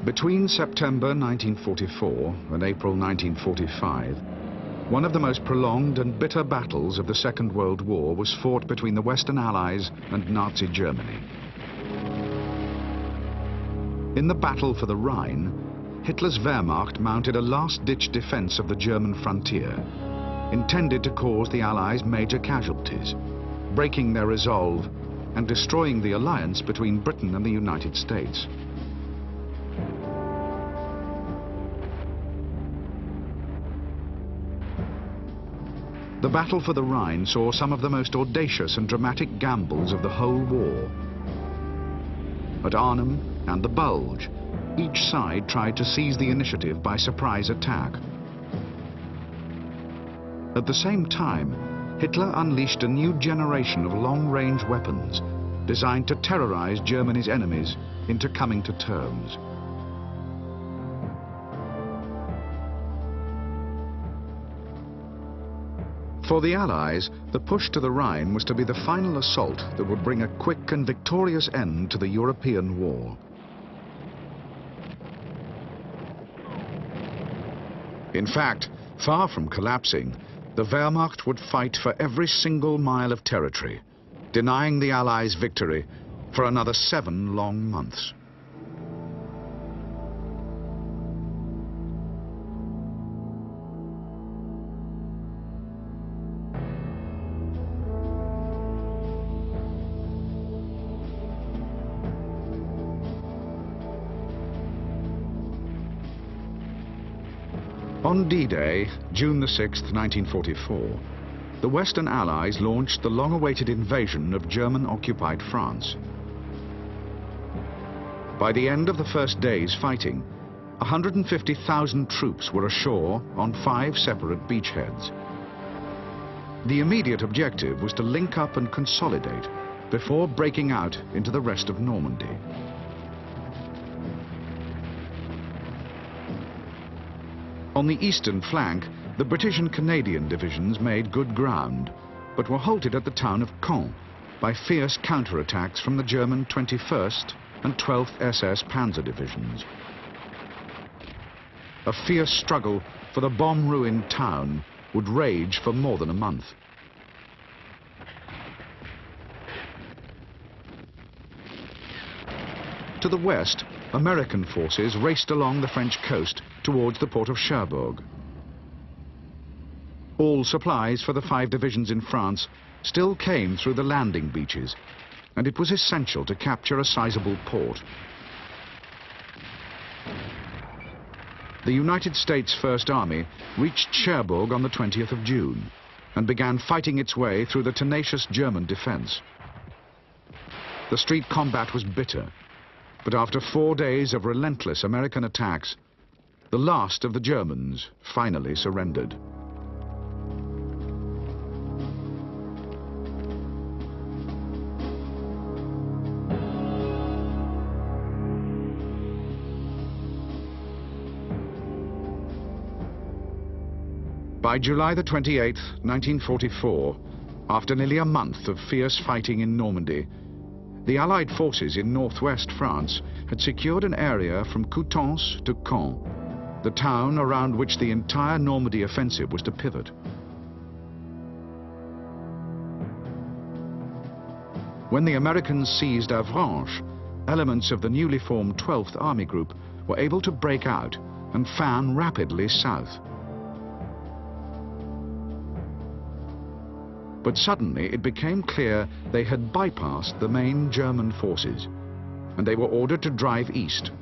Between September 1944 and April 1945, one of the most prolonged and bitter battles of the Second World War was fought between the Western Allies and Nazi Germany. In the battle for the Rhine, Hitler's Wehrmacht mounted a last-ditch defense of the German frontier, intended to cause the Allies major casualties, breaking their resolve and destroying the alliance between Britain and the United States. The battle for the Rhine saw some of the most audacious and dramatic gambles of the whole war. At Arnhem and the Bulge, each side tried to seize the initiative by surprise attack. At the same time, Hitler unleashed a new generation of long-range weapons designed to terrorize Germany's enemies into coming to terms. For the Allies, the push to the Rhine was to be the final assault that would bring a quick and victorious end to the European war. In fact, far from collapsing, the Wehrmacht would fight for every single mile of territory, denying the Allies victory for another 7 long months. On D-Day, June the 6th, 1944, the Western Allies launched the long-awaited invasion of German-occupied France. By the end of the first day's fighting, 150,000 troops were ashore on 5 separate beachheads. The immediate objective was to link up and consolidate before breaking out into the rest of Normandy. On the eastern flank, the British and Canadian divisions made good ground, but were halted at the town of Caen by fierce counterattacks from the German 21st and 12th SS Panzer divisions. A fierce struggle for the bomb-ruined town would rage for more than a month. To the west, American forces raced along the French coast towards the port of Cherbourg. All supplies for the 5 divisions in France still came through the landing beaches, and it was essential to capture a sizable port. The United States First Army reached Cherbourg on the 20th of June and began fighting its way through the tenacious German defense. The street combat was bitter, but after 4 days of relentless American attacks, the last of the Germans finally surrendered. By July the 28th, 1944, after nearly a month of fierce fighting in Normandy, the Allied forces in northwest France had secured an area from Coutances to Caen, the town around which the entire Normandy offensive was to pivot. When the Americans seized Avranches, elements of the newly formed 12th Army Group were able to break out and fan rapidly south. But suddenly it became clear they had bypassed the main German forces, and they were ordered to drive east,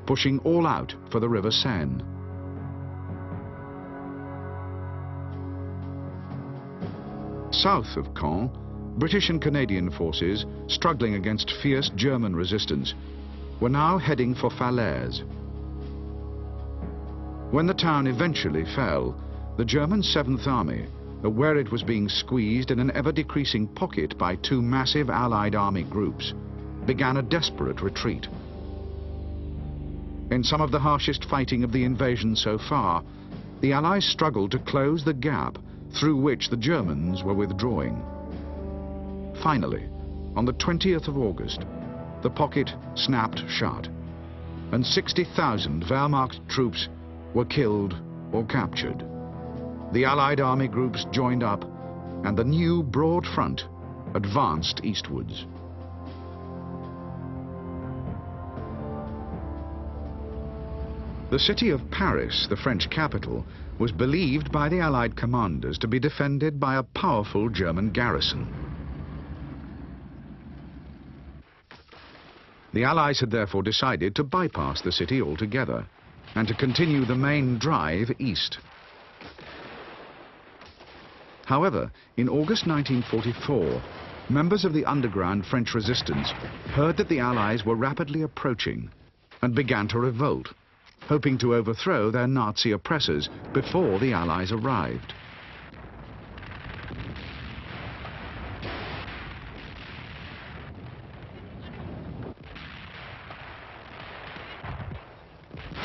pushing all out for the River Seine. South of Caen, British and Canadian forces, struggling against fierce German resistance, were now heading for Falaise. When the town eventually fell, the German 7th Army, aware it was being squeezed in an ever-decreasing pocket by 2 massive Allied army groups, began a desperate retreat. In some of the harshest fighting of the invasion so far, the Allies struggled to close the gap through which the Germans were withdrawing. Finally, on the 20th of August, the pocket snapped shut, and 60,000 Wehrmacht troops were killed or captured. The Allied army groups joined up, and the new broad front advanced eastwards. The city of Paris, the French capital, was believed by the Allied commanders to be defended by a powerful German garrison. The Allies had therefore decided to bypass the city altogether and to continue the main drive east. However, in August 1944, members of the underground French resistance heard that the Allies were rapidly approaching and began to revolt, hoping to overthrow their Nazi oppressors before the Allies arrived.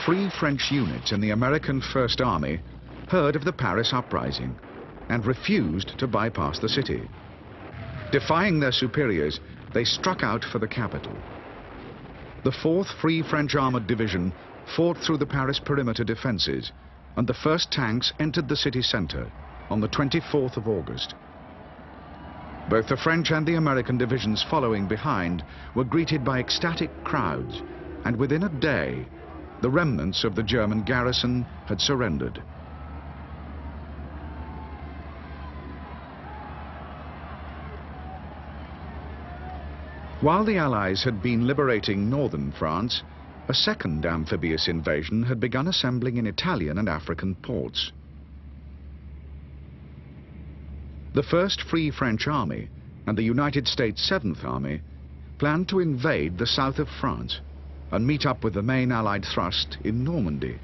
Free French units in the American First Army heard of the Paris uprising and refused to bypass the city. Defying their superiors, they struck out for the capital. The 4th Free French Armored Division fought through the Paris perimeter defenses, and the first tanks entered the city center on the 24th of August. Both the French and the American divisions following behind were greeted by ecstatic crowds, and within a day, the remnants of the German garrison had surrendered. While the Allies had been liberating northern France, a second amphibious invasion had begun assembling in Italian and African ports. The 1st Free French Army and the United States 7th Army planned to invade the south of France and meet up with the main Allied thrust in Normandy.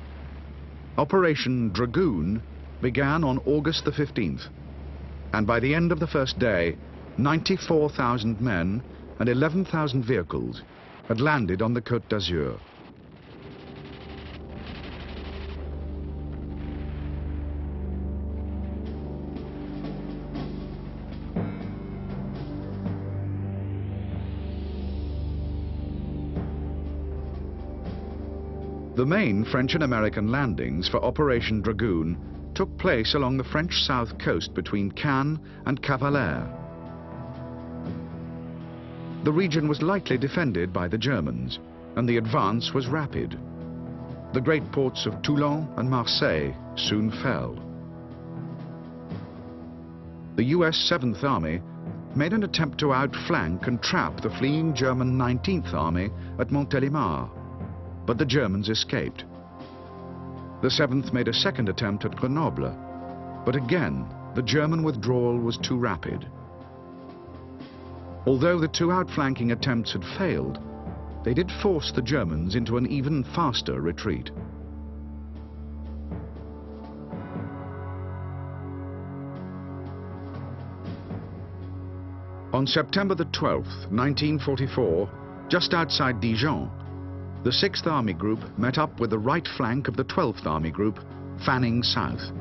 Operation Dragoon began on August the 15th, and by the end of the first day, 94,000 men and 11,000 vehicles had landed on the Côte d'Azur. The main French and American landings for Operation Dragoon took place along the French south coast between Cannes and Cavalère. The region was lightly defended by the Germans, and the advance was rapid. The great ports of Toulon and Marseille soon fell. The US 7th Army made an attempt to outflank and trap the fleeing German 19th Army at Montélimar, but the Germans escaped. The 7th made a second attempt at Grenoble, but again, the German withdrawal was too rapid. Although the two outflanking attempts had failed, they did force the Germans into an even faster retreat. On September the 12th, 1944, just outside Dijon, the 6th Army Group met up with the right flank of the 12th Army Group, fanning south.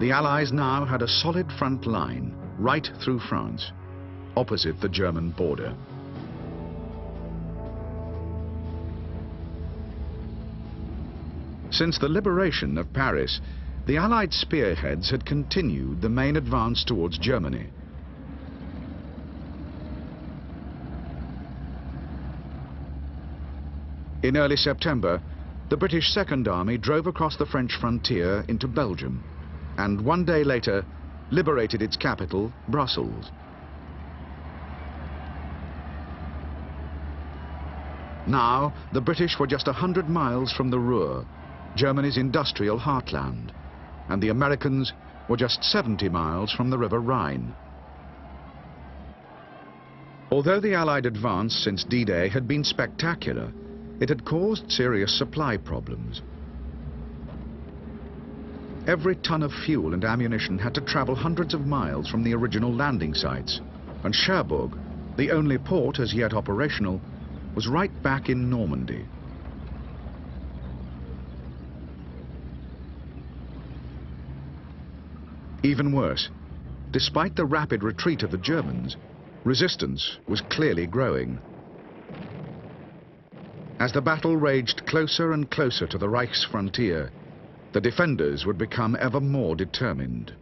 The Allies now had a solid front line right through France, opposite the German border. Since the liberation of Paris, the Allied spearheads had continued the main advance towards Germany. In early September, the British Second Army drove across the French frontier into Belgium, and one day later liberated its capital, Brussels. Now, the British were just 100 miles from the Ruhr, Germany's industrial heartland, and the Americans were just 70 miles from the River Rhine. Although the Allied advance since D-Day had been spectacular, it had caused serious supply problems. Every ton of fuel and ammunition had to travel hundreds of miles from the original landing sites, and Cherbourg, the only port as yet operational, was right back in Normandy. Even worse, despite the rapid retreat of the Germans, resistance was clearly growing. As the battle raged closer and closer to the Reich's frontier, the defenders would become ever more determined.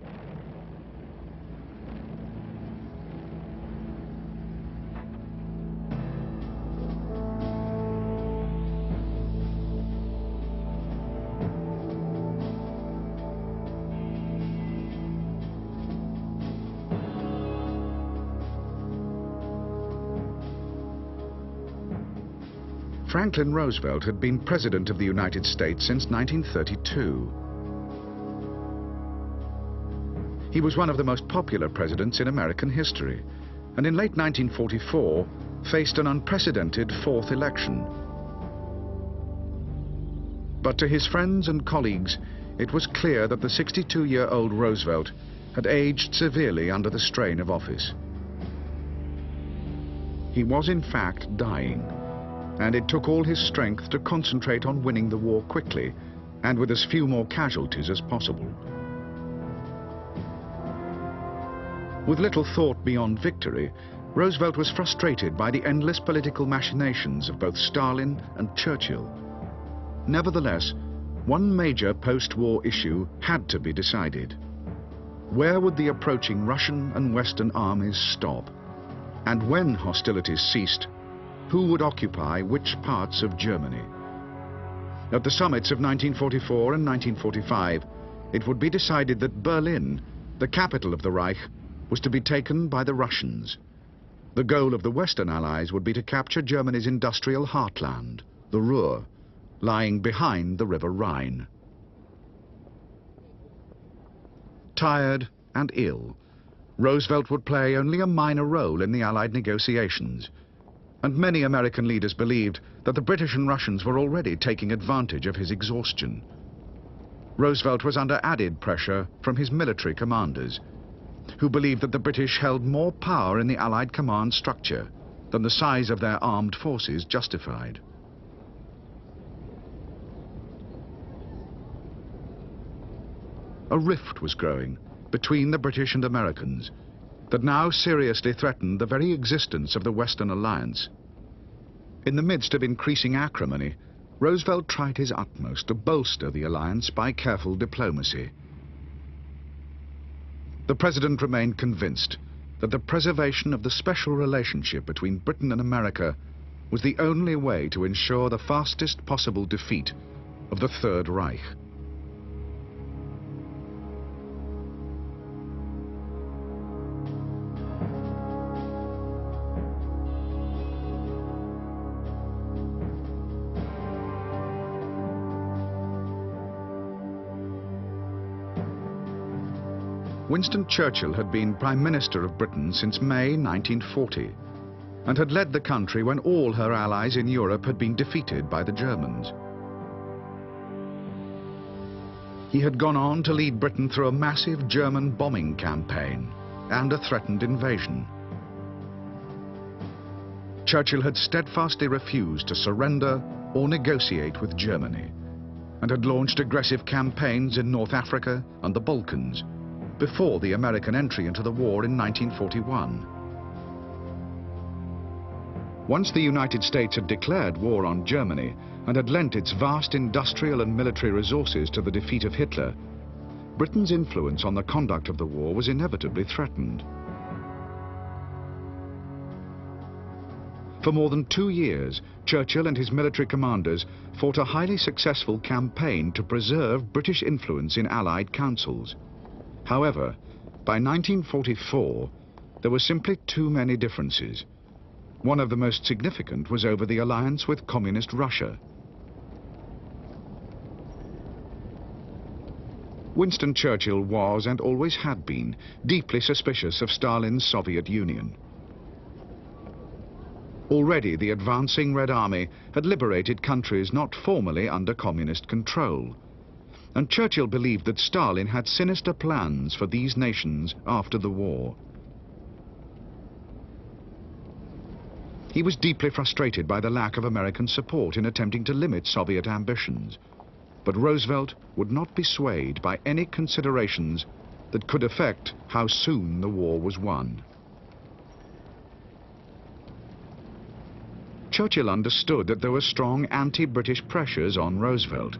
Franklin Roosevelt had been President of the United States since 1932. He was one of the most popular presidents in American history, and in late 1944 faced an unprecedented fourth election. But to his friends and colleagues, it was clear that the 62-year-old Roosevelt had aged severely under the strain of office. He was in fact dying, and it took all his strength to concentrate on winning the war quickly and with as few more casualties as possible. With little thought beyond victory, Roosevelt was frustrated by the endless political machinations of both Stalin and Churchill. Nevertheless, one major post-war issue had to be decided. Where would the approaching Russian and Western armies stop? And when hostilities ceased, who would occupy which parts of Germany? At the summits of 1944 and 1945, it would be decided that Berlin, the capital of the Reich, was to be taken by the Russians. The goal of the Western Allies would be to capture Germany's industrial heartland, the Ruhr, lying behind the river Rhine. Tired and ill, Roosevelt would play only a minor role in the Allied negotiations, and many American leaders believed that the British and Russians were already taking advantage of his exhaustion. Roosevelt was under added pressure from his military commanders, who believed that the British held more power in the Allied command structure than the size of their armed forces justified. A rift was growing between the British and Americans that now seriously threatened the very existence of the Western Alliance. In the midst of increasing acrimony, Roosevelt tried his utmost to bolster the alliance by careful diplomacy. The president remained convinced that the preservation of the special relationship between Britain and America was the only way to ensure the fastest possible defeat of the Third Reich. Winston Churchill had been Prime Minister of Britain since May 1940 and had led the country when all her allies in Europe had been defeated by the Germans. He had gone on to lead Britain through a massive German bombing campaign and a threatened invasion. Churchill had steadfastly refused to surrender or negotiate with Germany and had launched aggressive campaigns in North Africa and the Balkans before the American entry into the war in 1941. Once the United States had declared war on Germany and had lent its vast industrial and military resources to the defeat of Hitler, Britain's influence on the conduct of the war was inevitably threatened. For more than 2 years, Churchill and his military commanders fought a highly successful campaign to preserve British influence in Allied councils. However, by 1944, there were simply too many differences. One of the most significant was over the alliance with Communist Russia. Winston Churchill was, and always had been, deeply suspicious of Stalin's Soviet Union. Already the advancing Red Army had liberated countries not formally under communist control, and Churchill believed that Stalin had sinister plans for these nations after the war. He was deeply frustrated by the lack of American support in attempting to limit Soviet ambitions, but Roosevelt would not be swayed by any considerations that could affect how soon the war was won. Churchill understood that there were strong anti-British pressures on Roosevelt,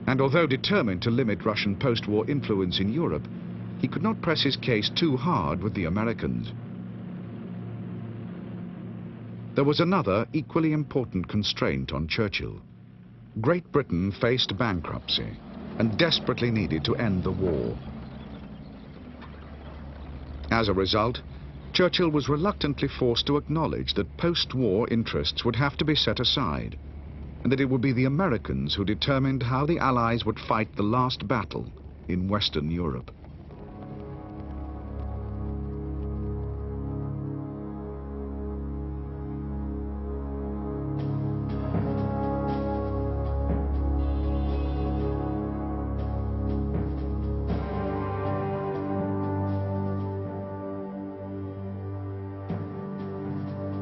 and although determined to limit Russian post-war influence in Europe, he could not press his case too hard with the Americans. There was another equally important constraint on Churchill. Great Britain faced bankruptcy and desperately needed to end the war. As a result, Churchill was reluctantly forced to acknowledge that post-war interests would have to be set aside, and that it would be the Americans who determined how the Allies would fight the last battle in Western Europe.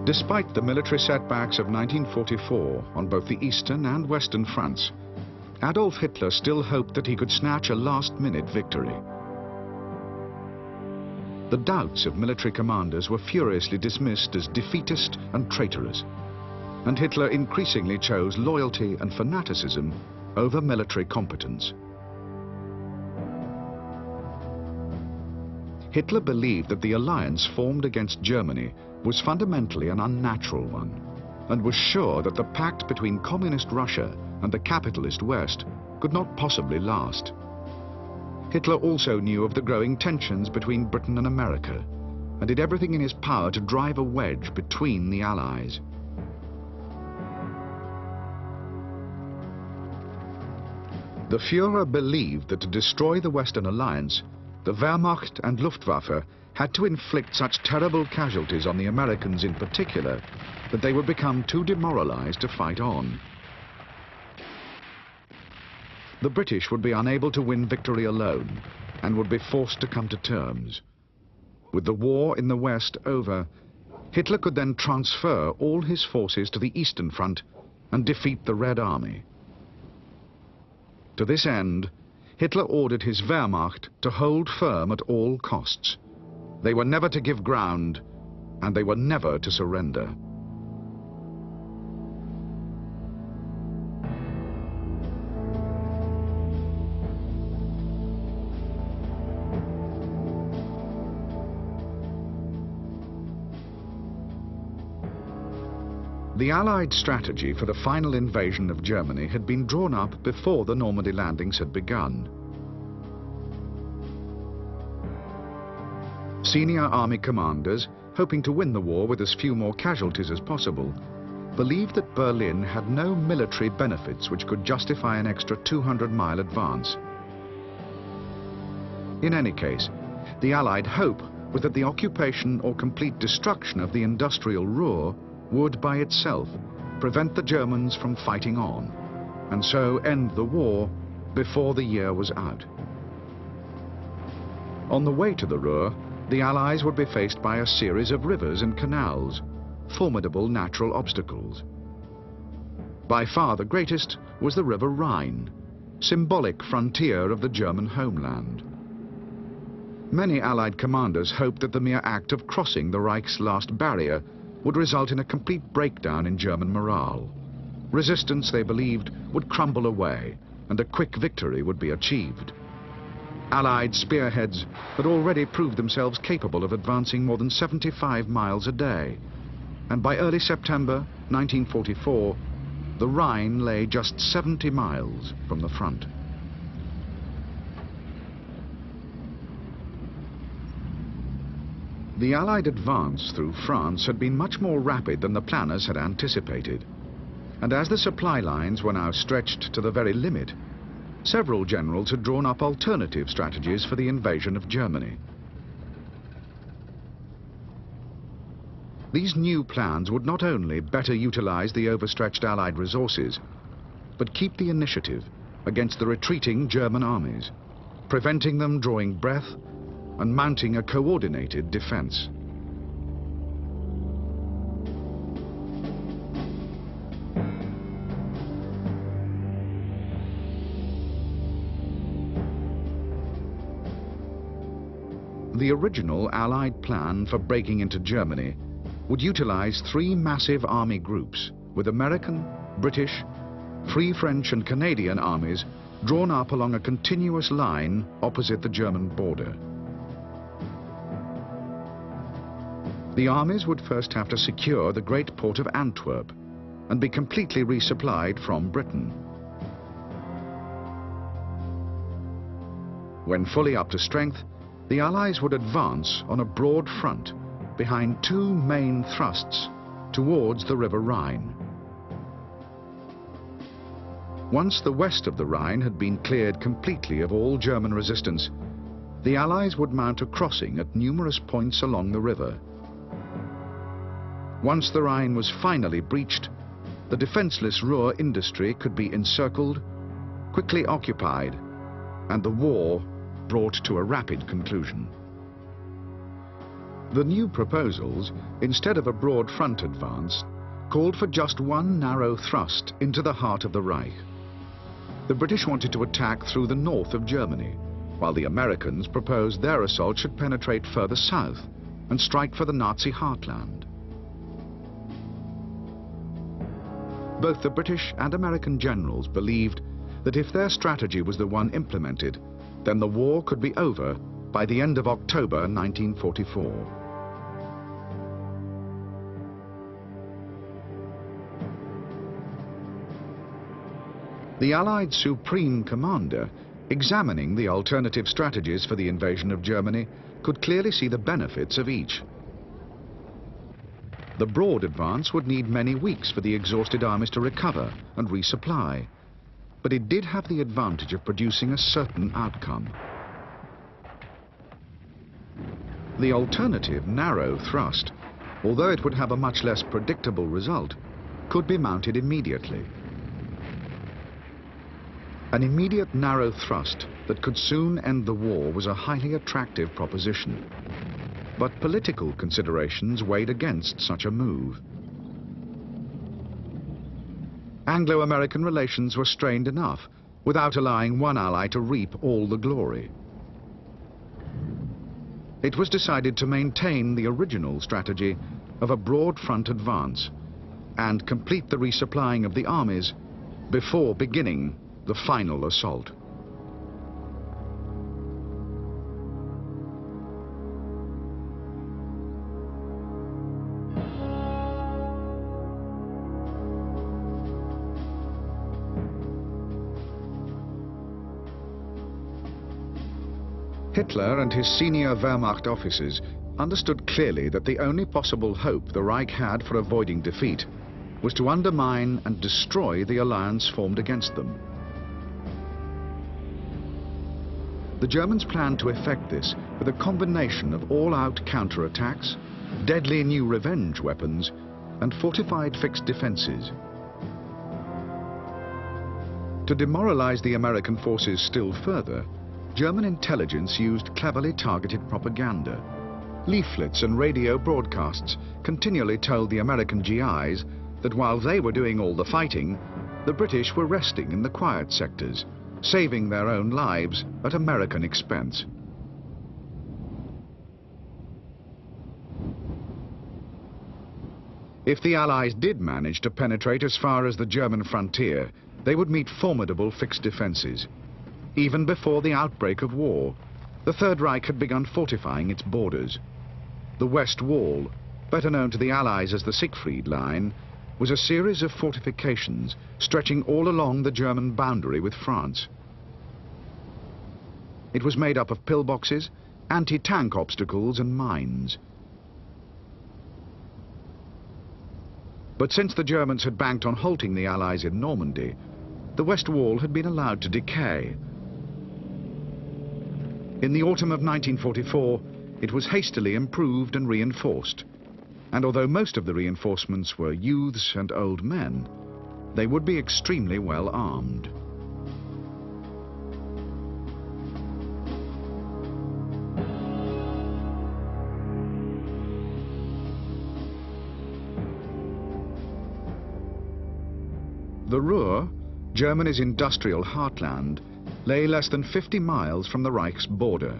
Despite the military setbacks of 1944 on both the eastern and western fronts, Adolf Hitler still hoped that he could snatch a last-minute victory. The doubts of military commanders were furiously dismissed as defeatist and traitorous, and Hitler increasingly chose loyalty and fanaticism over military competence. Hitler believed that the alliance formed against Germany was fundamentally an unnatural one, and was sure that the pact between communist Russia and the capitalist West could not possibly last. Hitler also knew of the growing tensions between Britain and America, and did everything in his power to drive a wedge between the Allies. The Führer believed that to destroy the Western Alliance, the Wehrmacht and Luftwaffe had to inflict such terrible casualties on the Americans in particular that they would become too demoralized to fight on. The British would be unable to win victory alone and would be forced to come to terms. With the war in the West over, Hitler could then transfer all his forces to the Eastern Front and defeat the Red Army. To this end, Hitler ordered his Wehrmacht to hold firm at all costs. They were never to give ground, and they were never to surrender. The Allied strategy for the final invasion of Germany had been drawn up before the Normandy landings had begun. Senior army commanders, hoping to win the war with as few more casualties as possible, believed that Berlin had no military benefits which could justify an extra 200-mile advance. In any case, the Allied hope was that the occupation or complete destruction of the industrial Ruhr would by itself prevent the Germans from fighting on, and so end the war before the year was out. On the way to the Ruhr, the Allies would be faced by a series of rivers and canals, formidable natural obstacles. By far the greatest was the river Rhine, symbolic frontier of the German homeland. Many Allied commanders hoped that the mere act of crossing the Reich's last barrier would result in a complete breakdown in German morale. Resistance, they believed, would crumble away, and a quick victory would be achieved. Allied spearheads had already proved themselves capable of advancing more than 75 miles a day, and by early September 1944, the Rhine lay just 70 miles from the front. The Allied advance through France had been much more rapid than the planners had anticipated, and as the supply lines were now stretched to the very limit, several generals had drawn up alternative strategies for the invasion of Germany. These new plans would not only better utilize the overstretched Allied resources, but keep the initiative against the retreating German armies, preventing them drawing breath and mounting a coordinated defense. The original Allied plan for breaking into Germany would utilize three massive army groups with American, British, Free French and Canadian armies drawn up along a continuous line opposite the German border. The armies would first have to secure the great port of Antwerp and be completely resupplied from Britain. When fully up to strength, the Allies would advance on a broad front behind two main thrusts towards the River Rhine. Once the west of the Rhine had been cleared completely of all German resistance, the Allies would mount a crossing at numerous points along the river. Once the Rhine was finally breached, the defenseless Ruhr industry could be encircled, quickly occupied, and the war brought to a rapid conclusion. The new proposals, instead of a broad front advance, called for just one narrow thrust into the heart of the Reich. The British wanted to attack through the north of Germany, while the Americans proposed their assault should penetrate further south and strike for the Nazi heartland. Both the British and American generals believed that if their strategy was the one implemented, then the war could be over by the end of October 1944. The Allied Supreme Commander, examining the alternative strategies for the invasion of Germany, could clearly see the benefits of each. The broad advance would need many weeks for the exhausted armies to recover and resupply, but it did have the advantage of producing a certain outcome. The alternative narrow thrust, although it would have a much less predictable result, could be mounted immediately. An immediate narrow thrust that could soon end the war was a highly attractive proposition. But political considerations weighed against such a move. Anglo-American relations were strained enough without allowing one ally to reap all the glory. It was decided to maintain the original strategy of a broad front advance and complete the resupplying of the armies before beginning the final assault. Hitler and his senior Wehrmacht officers understood clearly that the only possible hope the Reich had for avoiding defeat was to undermine and destroy the alliance formed against them. The Germans planned to effect this with a combination of all-out counterattacks, deadly new revenge weapons, and fortified fixed defenses. To demoralize the American forces still further, German intelligence used cleverly targeted propaganda. Leaflets and radio broadcasts continually told the American GIs that while they were doing all the fighting, the British were resting in the quiet sectors, saving their own lives at American expense. If the Allies did manage to penetrate as far as the German frontier, they would meet formidable fixed defenses. Even before the outbreak of war, the Third Reich had begun fortifying its borders. The West Wall, better known to the Allies as the Siegfried Line, was a series of fortifications stretching all along the German boundary with France. It was made up of pillboxes, anti-tank obstacles and mines. But since the Germans had banked on halting the Allies in Normandy, the West Wall had been allowed to decay. In the autumn of 1944, it was hastily improved and reinforced. And although most of the reinforcements were youths and old men, they would be extremely well armed. The Ruhr, Germany's industrial heartland, lay less than 50 miles from the Reich's border.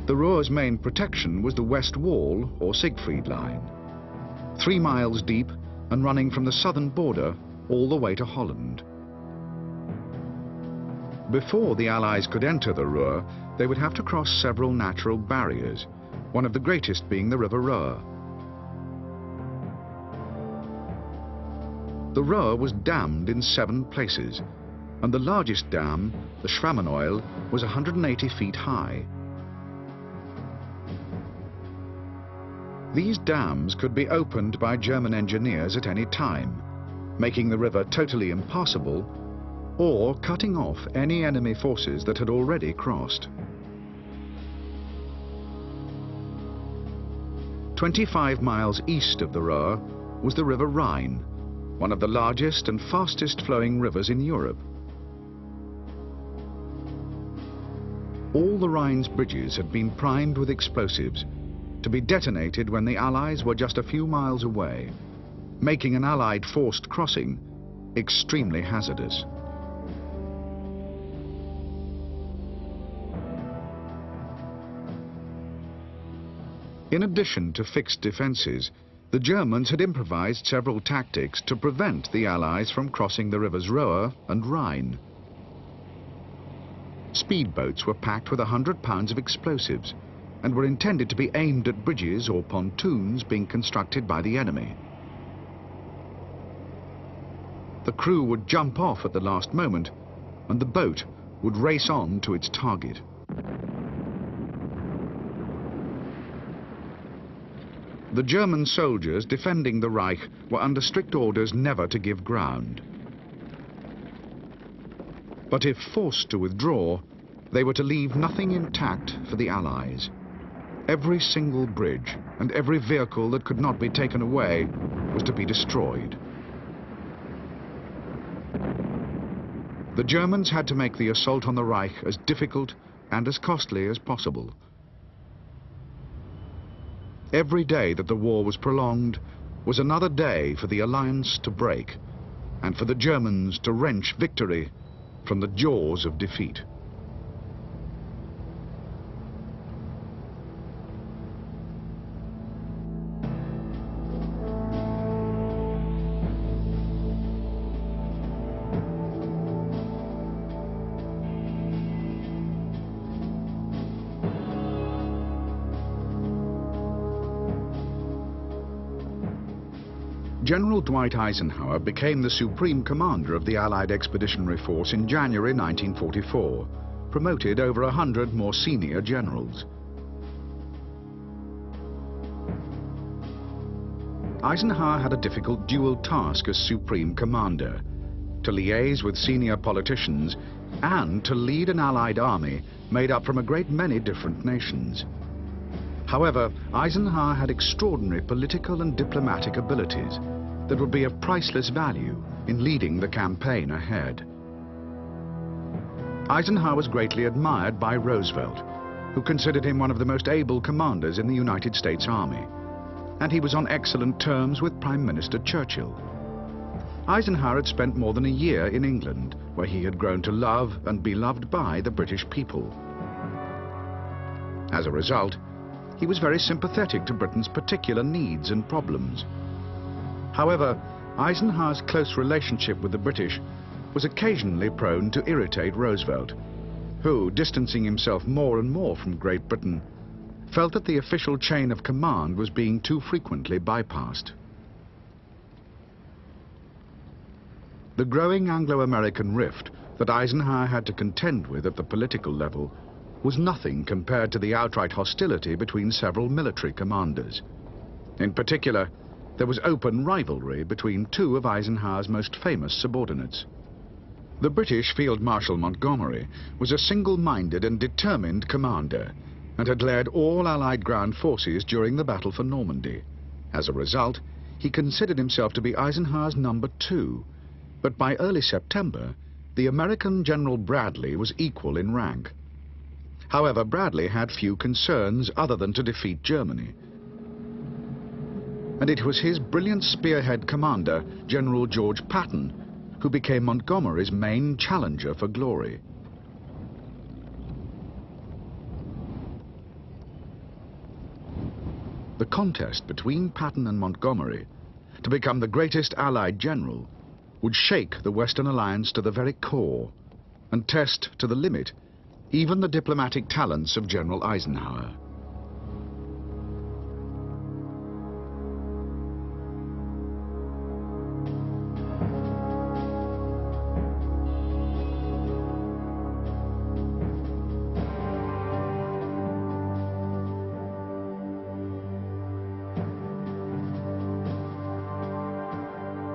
The Ruhr's main protection was the West Wall or Siegfried Line. 3 miles deep and running from the southern border all the way to Holland. Before the Allies could enter the Ruhr, they would have to cross several natural barriers, one of the greatest being the River Ruhr. The Ruhr was dammed in 7 places, and the largest dam, the Schwammeneuil, was 180 feet high. These dams could be opened by German engineers at any time, making the river totally impassable, or cutting off any enemy forces that had already crossed. 25 miles east of the Ruhr was the River Rhine, one of the largest and fastest flowing rivers in Europe. All the Rhine's bridges had been primed with explosives to be detonated when the Allies were just a few miles away, making an Allied forced crossing extremely hazardous. In addition to fixed defences, the Germans had improvised several tactics to prevent the Allies from crossing the rivers Ruhr and Rhine. Speedboats were packed with 100 pounds of explosives and were intended to be aimed at bridges or pontoons being constructed by the enemy. The crew would jump off at the last moment, and the boat would race on to its target. The German soldiers defending the Reich were under strict orders never to give ground. But if forced to withdraw, they were to leave nothing intact for the Allies. Every single bridge and every vehicle that could not be taken away was to be destroyed. The Germans had to make the assault on the Reich as difficult and as costly as possible. Every day that the war was prolonged was another day for the alliance to break and for the Germans to wrench victory from the jaws of defeat. General Dwight Eisenhower became the supreme commander of the Allied Expeditionary Force in January 1944, promoted over 100 more senior generals. Eisenhower had a difficult dual task as supreme commander: to liaise with senior politicians and to lead an Allied army made up from a great many different nations. However, Eisenhower had extraordinary political and diplomatic abilities that would be of priceless value in leading the campaign ahead. Eisenhower was greatly admired by Roosevelt, who considered him one of the most able commanders in the United States Army, and he was on excellent terms with Prime Minister Churchill. Eisenhower had spent more than a year in England, where he had grown to love and be loved by the British people. As a result, he was very sympathetic to Britain's particular needs and problems. However, Eisenhower's close relationship with the British was occasionally prone to irritate Roosevelt, who, distancing himself more and more from Great Britain, felt that the official chain of command was being too frequently bypassed. The growing Anglo-American rift that Eisenhower had to contend with at the political level was nothing compared to the outright hostility between several military commanders. In particular, there was open rivalry between two of Eisenhower's most famous subordinates. The British Field Marshal Montgomery was a single-minded and determined commander and had led all Allied ground forces during the Battle for Normandy. As a result, he considered himself to be Eisenhower's number 2, but by early September, the American General Bradley was equal in rank. However, Bradley had few concerns other than to defeat Germany. And it was his brilliant spearhead commander, General George Patton, who became Montgomery's main challenger for glory. The The contest between Patton and Montgomery to become the greatest Allied general would shake the Western Alliance to the very core and test to the limit even the diplomatic talents of General Eisenhower.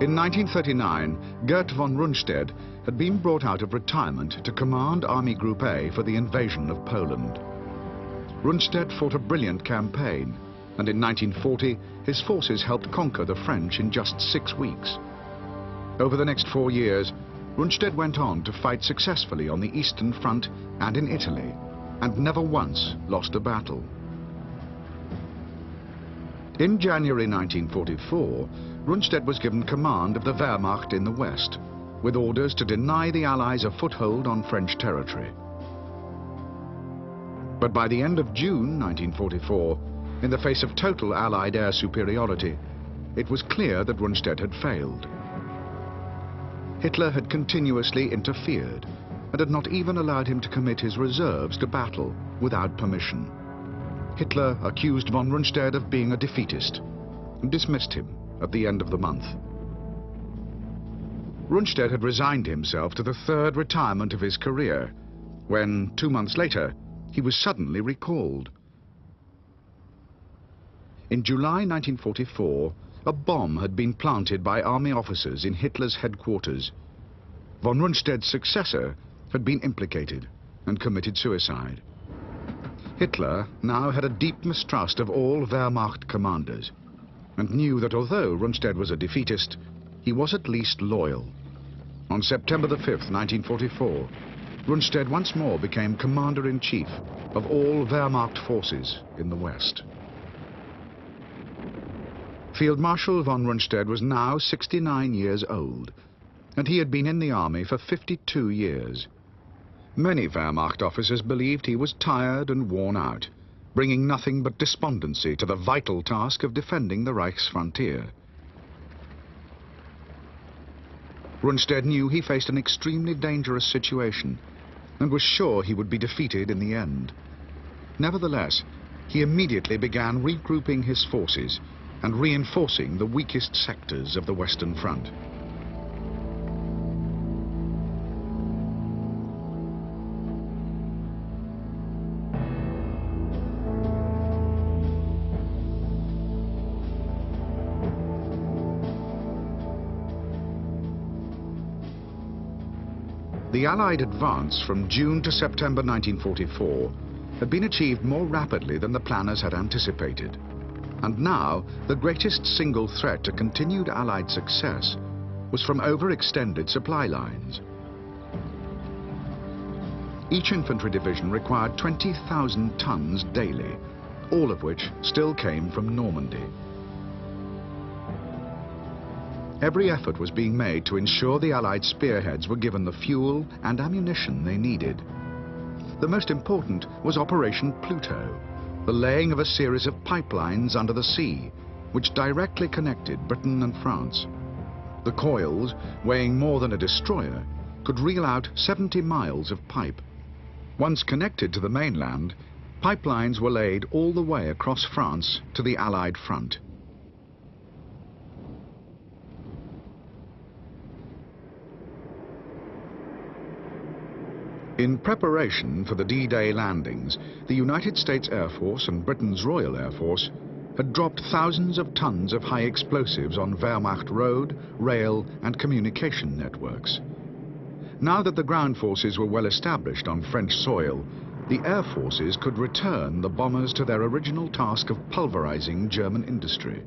In 1939, Gert von Rundstedt had been brought out of retirement to command Army Group A for the invasion of Poland. Rundstedt fought a brilliant campaign, and in 1940 his forces helped conquer the French in just 6 weeks. Over the next 4 years, Rundstedt went on to fight successfully on the Eastern Front and in Italy, and never once lost a battle. In January 1944, Rundstedt was given command of the Wehrmacht in the west, with orders to deny the Allies a foothold on French territory. But by the end of June 1944, in the face of total Allied air superiority, it was clear that Rundstedt had failed. Hitler had continuously interfered and had not even allowed him to commit his reserves to battle without permission. Hitler accused von Rundstedt of being a defeatist and dismissed him at the end of the month. Rundstedt had resigned himself to the third retirement of his career when, 2 months later, he was suddenly recalled. In July 1944, a bomb had been planted by army officers in Hitler's headquarters. Von Rundstedt's successor had been implicated and committed suicide. Hitler now had a deep mistrust of all Wehrmacht commanders and knew that although Rundstedt was a defeatist, he was at least loyal. On September the 5th, 1944, Rundstedt once more became commander-in-chief of all Wehrmacht forces in the West. Field Marshal von Rundstedt was now 69 years old, and he had been in the army for 52 years. Many Wehrmacht officers believed he was tired and worn out, bringing nothing but despondency to the vital task of defending the Reich's frontier. Rundstedt knew he faced an extremely dangerous situation and was sure he would be defeated in the end. Nevertheless, he immediately began regrouping his forces and reinforcing the weakest sectors of the Western Front. The Allied advance from June to September 1944 had been achieved more rapidly than the planners had anticipated. And now, the greatest single threat to continued Allied success was from overextended supply lines. Each infantry division required 20,000 tons daily, all of which still came from Normandy. Every effort was being made to ensure the Allied spearheads were given the fuel and ammunition they needed. The most important was Operation Pluto, the laying of a series of pipelines under the sea, which directly connected Britain and France. The coils, weighing more than a destroyer, could reel out 70 miles of pipe. Once connected to the mainland, pipelines were laid all the way across France to the Allied front. In preparation for the D-Day landings, the United States Air Force and Britain's Royal Air Force had dropped thousands of tons of high explosives on Wehrmacht road, rail and communication networks. Now that the ground forces were well established on French soil, the air forces could return the bombers to their original task of pulverizing German industry.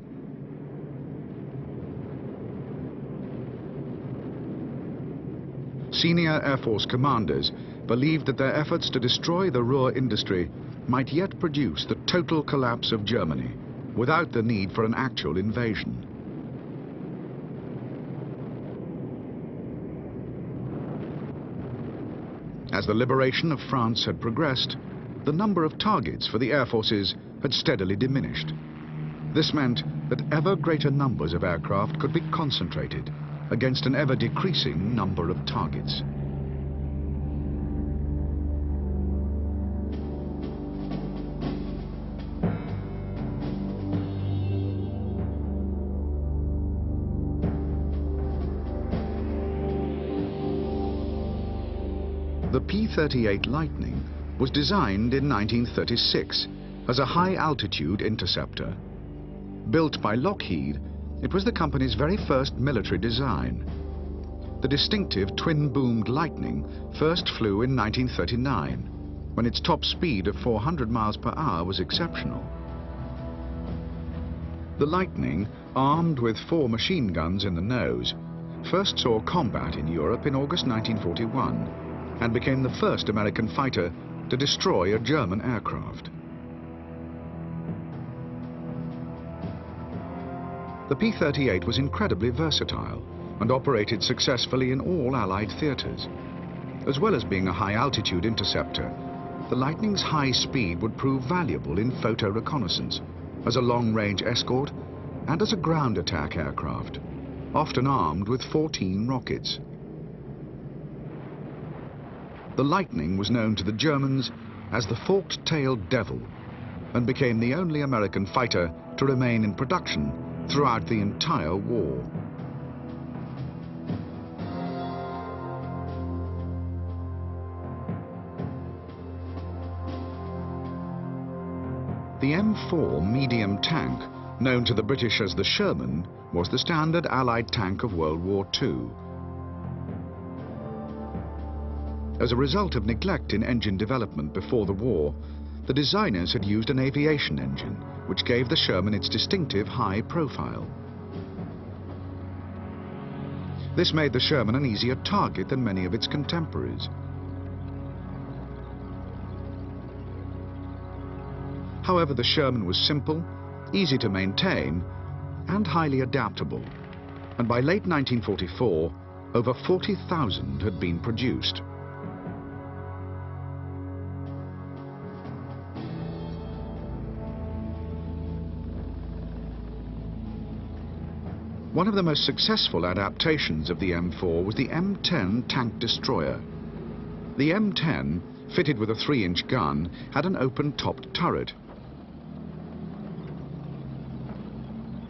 Senior Air Force commanders believed that their efforts to destroy the Ruhr industry might yet produce the total collapse of Germany without the need for an actual invasion. As the liberation of France had progressed, the number of targets for the air forces had steadily diminished. This meant that ever greater numbers of aircraft could be concentrated against an ever-decreasing number of targets. The P-38 Lightning was designed in 1936 as a high-altitude interceptor. Built by Lockheed, it was the company's very first military design. The distinctive twin-boomed Lightning first flew in 1939, when its top speed of 400 miles per hour was exceptional. The Lightning, armed with 4 machine guns in the nose, first saw combat in Europe in August 1941 and became the first American fighter to destroy a German aircraft. The P-38 was incredibly versatile and operated successfully in all Allied theatres. As well as being a high-altitude interceptor, the Lightning's high speed would prove valuable in photo reconnaissance, as a long-range escort, and as a ground attack aircraft, often armed with 14 rockets. The Lightning was known to the Germans as the forked-tailed devil and became the only American fighter to remain in production throughout the entire war. The M4 medium tank, known to the British as the Sherman, was the standard Allied tank of World War II. As a result of neglect in engine development before the war, the designers had used an aviation engine, which gave the Sherman its distinctive high profile. This made the Sherman an easier target than many of its contemporaries. However, the Sherman was simple, easy to maintain, and highly adaptable, and by late 1944, over 40,000 had been produced. One of the most successful adaptations of the M4 was the M10 tank destroyer. The M10, fitted with a 3-inch gun, had an open-topped turret.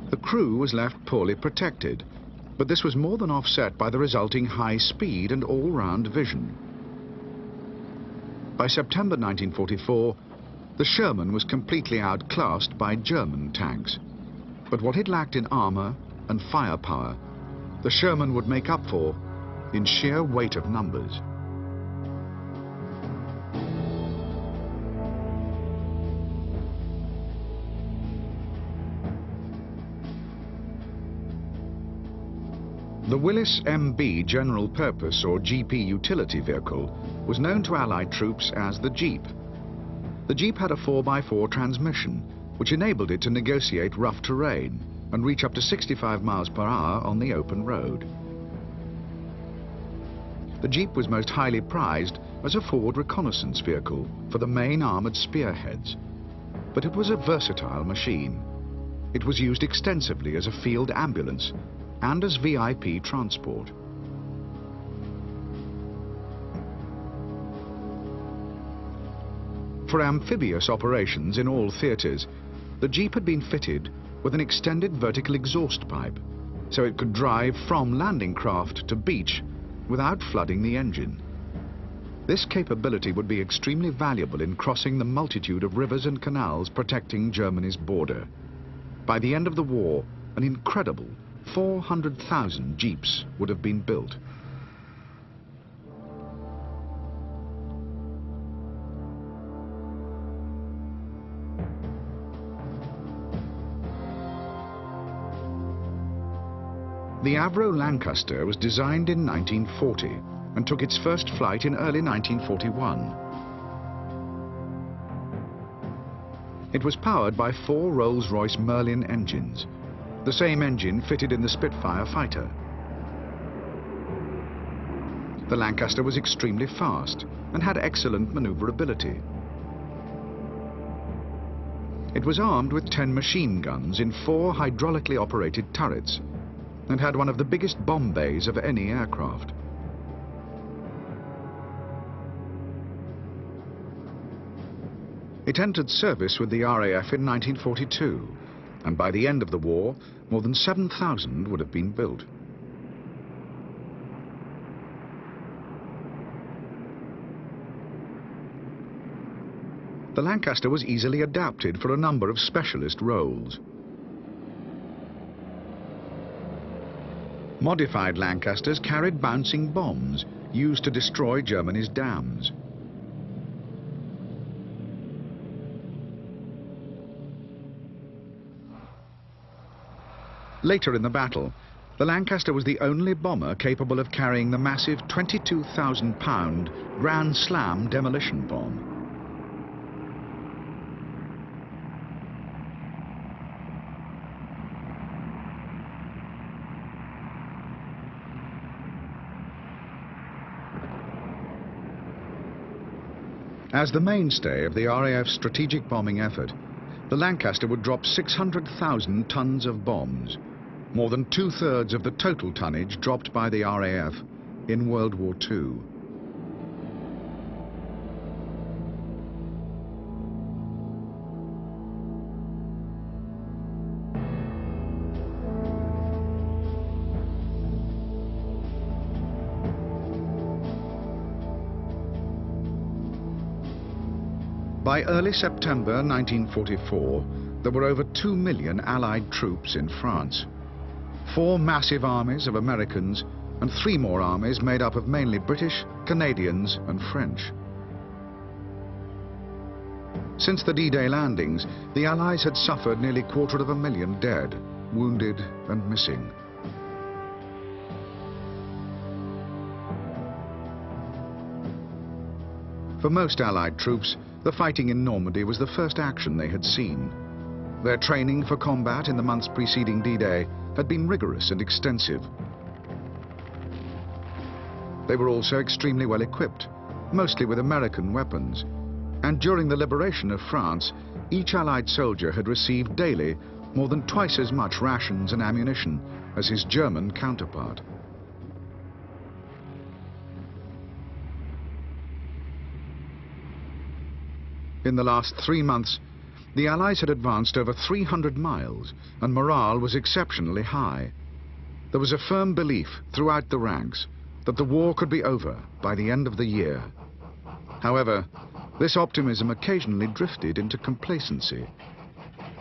The crew was left poorly protected, but this was more than offset by the resulting high speed and all-round vision. By September 1944, the Sherman was completely outclassed by German tanks, but what it lacked in armor and firepower, the Sherman would make up for in sheer weight of numbers. The Willis MB General Purpose or GP utility vehicle was known to Allied troops as the Jeep. The Jeep had a 4x4 transmission, which enabled it to negotiate rough terrain and reach up to 65 miles per hour on the open road. The Jeep was most highly prized as a forward reconnaissance vehicle for the main armored spearheads, but it was a versatile machine. It was used extensively as a field ambulance and as VIP transport. For amphibious operations in all theatres, the Jeep had been fitted with an extended vertical exhaust pipe, so it could drive from landing craft to beach without flooding the engine. This capability would be extremely valuable in crossing the multitude of rivers and canals protecting Germany's border. By the end of the war, an incredible 400,000 Jeeps would have been built. The Avro Lancaster was designed in 1940 and took its first flight in early 1941. It was powered by 4 Rolls-Royce Merlin engines, the same engine fitted in the Spitfire fighter. The Lancaster was extremely fast and had excellent maneuverability. It was armed with 10 machine guns in 4 hydraulically operated turrets and had one of the biggest bomb bays of any aircraft. It entered service with the RAF in 1942, and by the end of the war, more than 7,000 would have been built. The Lancaster was easily adapted for a number of specialist roles. Modified Lancasters carried bouncing bombs used to destroy Germany's dams. Later in the battle, the Lancaster was the only bomber capable of carrying the massive 22,000-pound Grand Slam demolition bomb. As the mainstay of the RAF's strategic bombing effort, the Lancaster would drop 600,000 tons of bombs, more than 2/3 of the total tonnage dropped by the RAF in World War II. By early September 1944, there were over 2 million Allied troops in France. 4 massive armies of Americans and 3 more armies made up of mainly British, Canadians and French. Since the D-Day landings, the Allies had suffered nearly 250,000 dead, wounded and missing. For most Allied troops, the fighting in Normandy was the first action they had seen. Their training for combat in the months preceding D-Day had been rigorous and extensive. They were also extremely well equipped, mostly with American weapons. And during the liberation of France, each Allied soldier had received daily more than twice as much rations and ammunition as his German counterpart. In the last 3 months, the Allies had advanced over 300 miles, and morale was exceptionally high. There was a firm belief throughout the ranks that the war could be over by the end of the year. However, this optimism occasionally drifted into complacency.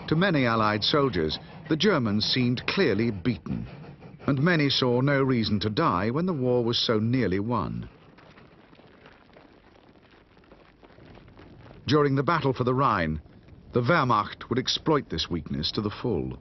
To many Allied soldiers, the Germans seemed clearly beaten, and many saw no reason to die when the war was so nearly won. During the battle for the Rhine, the Wehrmacht would exploit this weakness to the full.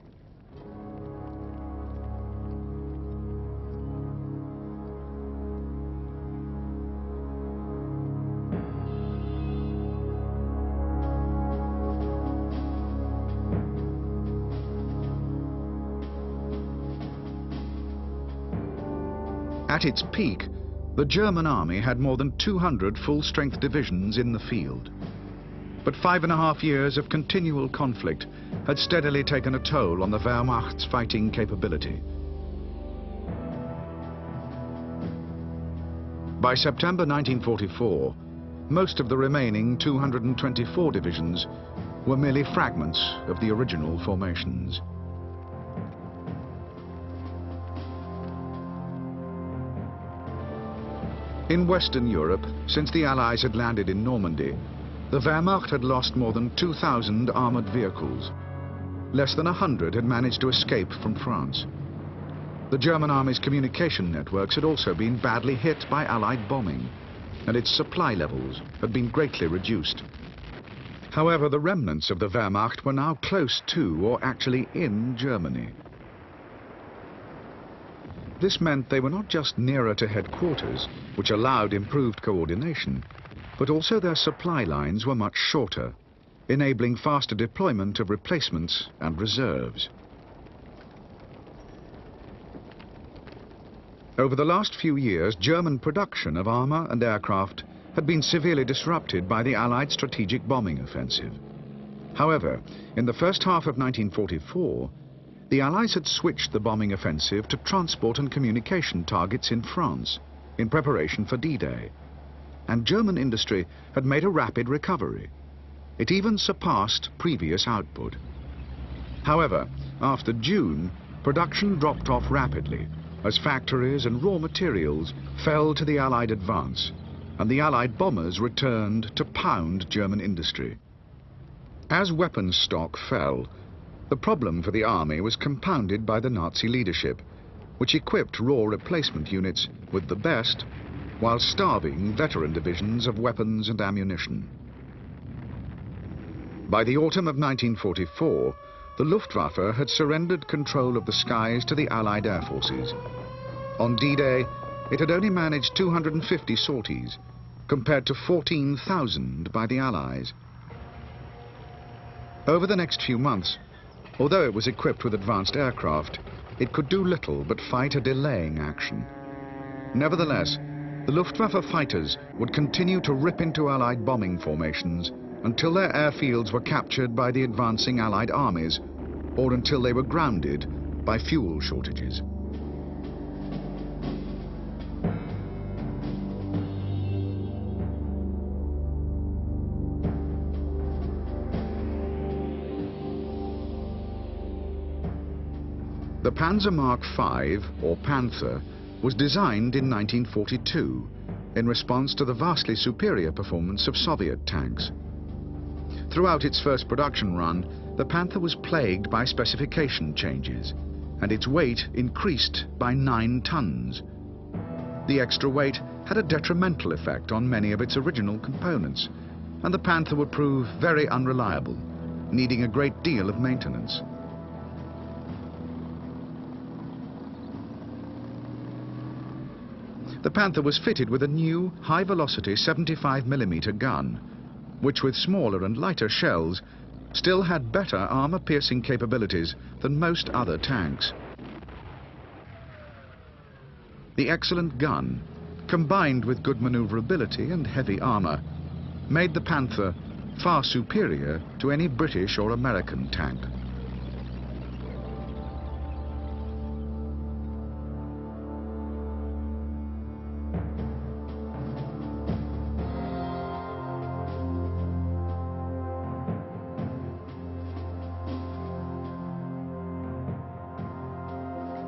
At its peak, the German army had more than 200 full-strength divisions in the field. But 5.5 years of continual conflict had steadily taken a toll on the Wehrmacht's fighting capability. By September 1944, most of the remaining 224 divisions were merely fragments of the original formations. In Western Europe, since the Allies had landed in Normandy, the Wehrmacht had lost more than 2,000 armoured vehicles. Less than 100 had managed to escape from France. The German army's communication networks had also been badly hit by Allied bombing, and its supply levels had been greatly reduced. However, the remnants of the Wehrmacht were now close to, or actually in, Germany. This meant they were not just nearer to headquarters, which allowed improved coordination, but also their supply lines were much shorter, enabling faster deployment of replacements and reserves. Over the last few years, German production of armour and aircraft had been severely disrupted by the Allied strategic bombing offensive. However, in the first half of 1944, the Allies had switched the bombing offensive to transport and communication targets in France in preparation for D-Day, and German industry had made a rapid recovery. It even surpassed previous output. However, after June, production dropped off rapidly as factories and raw materials fell to the Allied advance, and the Allied bombers returned to pound German industry. As weapons stock fell, the problem for the army was compounded by the Nazi leadership, which equipped raw replacement units with the best, while starving veteran divisions of weapons and ammunition. By the autumn of 1944, the Luftwaffe had surrendered control of the skies to the Allied air forces. On D-Day, it had only managed 250 sorties, compared to 14,000 by the Allies. Over the next few months, although it was equipped with advanced aircraft, it could do little but fight a delaying action. Nevertheless, the Luftwaffe fighters would continue to rip into Allied bombing formations until their airfields were captured by the advancing Allied armies, or until they were grounded by fuel shortages. The Panzer Mark V, or Panther, was designed in 1942 in response to the vastly superior performance of Soviet tanks. Throughout its first production run, the Panther was plagued by specification changes, and its weight increased by 9 tons. The extra weight had a detrimental effect on many of its original components, and the Panther would prove very unreliable, needing a great deal of maintenance. The Panther was fitted with a new high-velocity 75mm gun, which with smaller and lighter shells still had better armor-piercing capabilities than most other tanks. The excellent gun, combined with good maneuverability and heavy armor, made the Panther far superior to any British or American tank.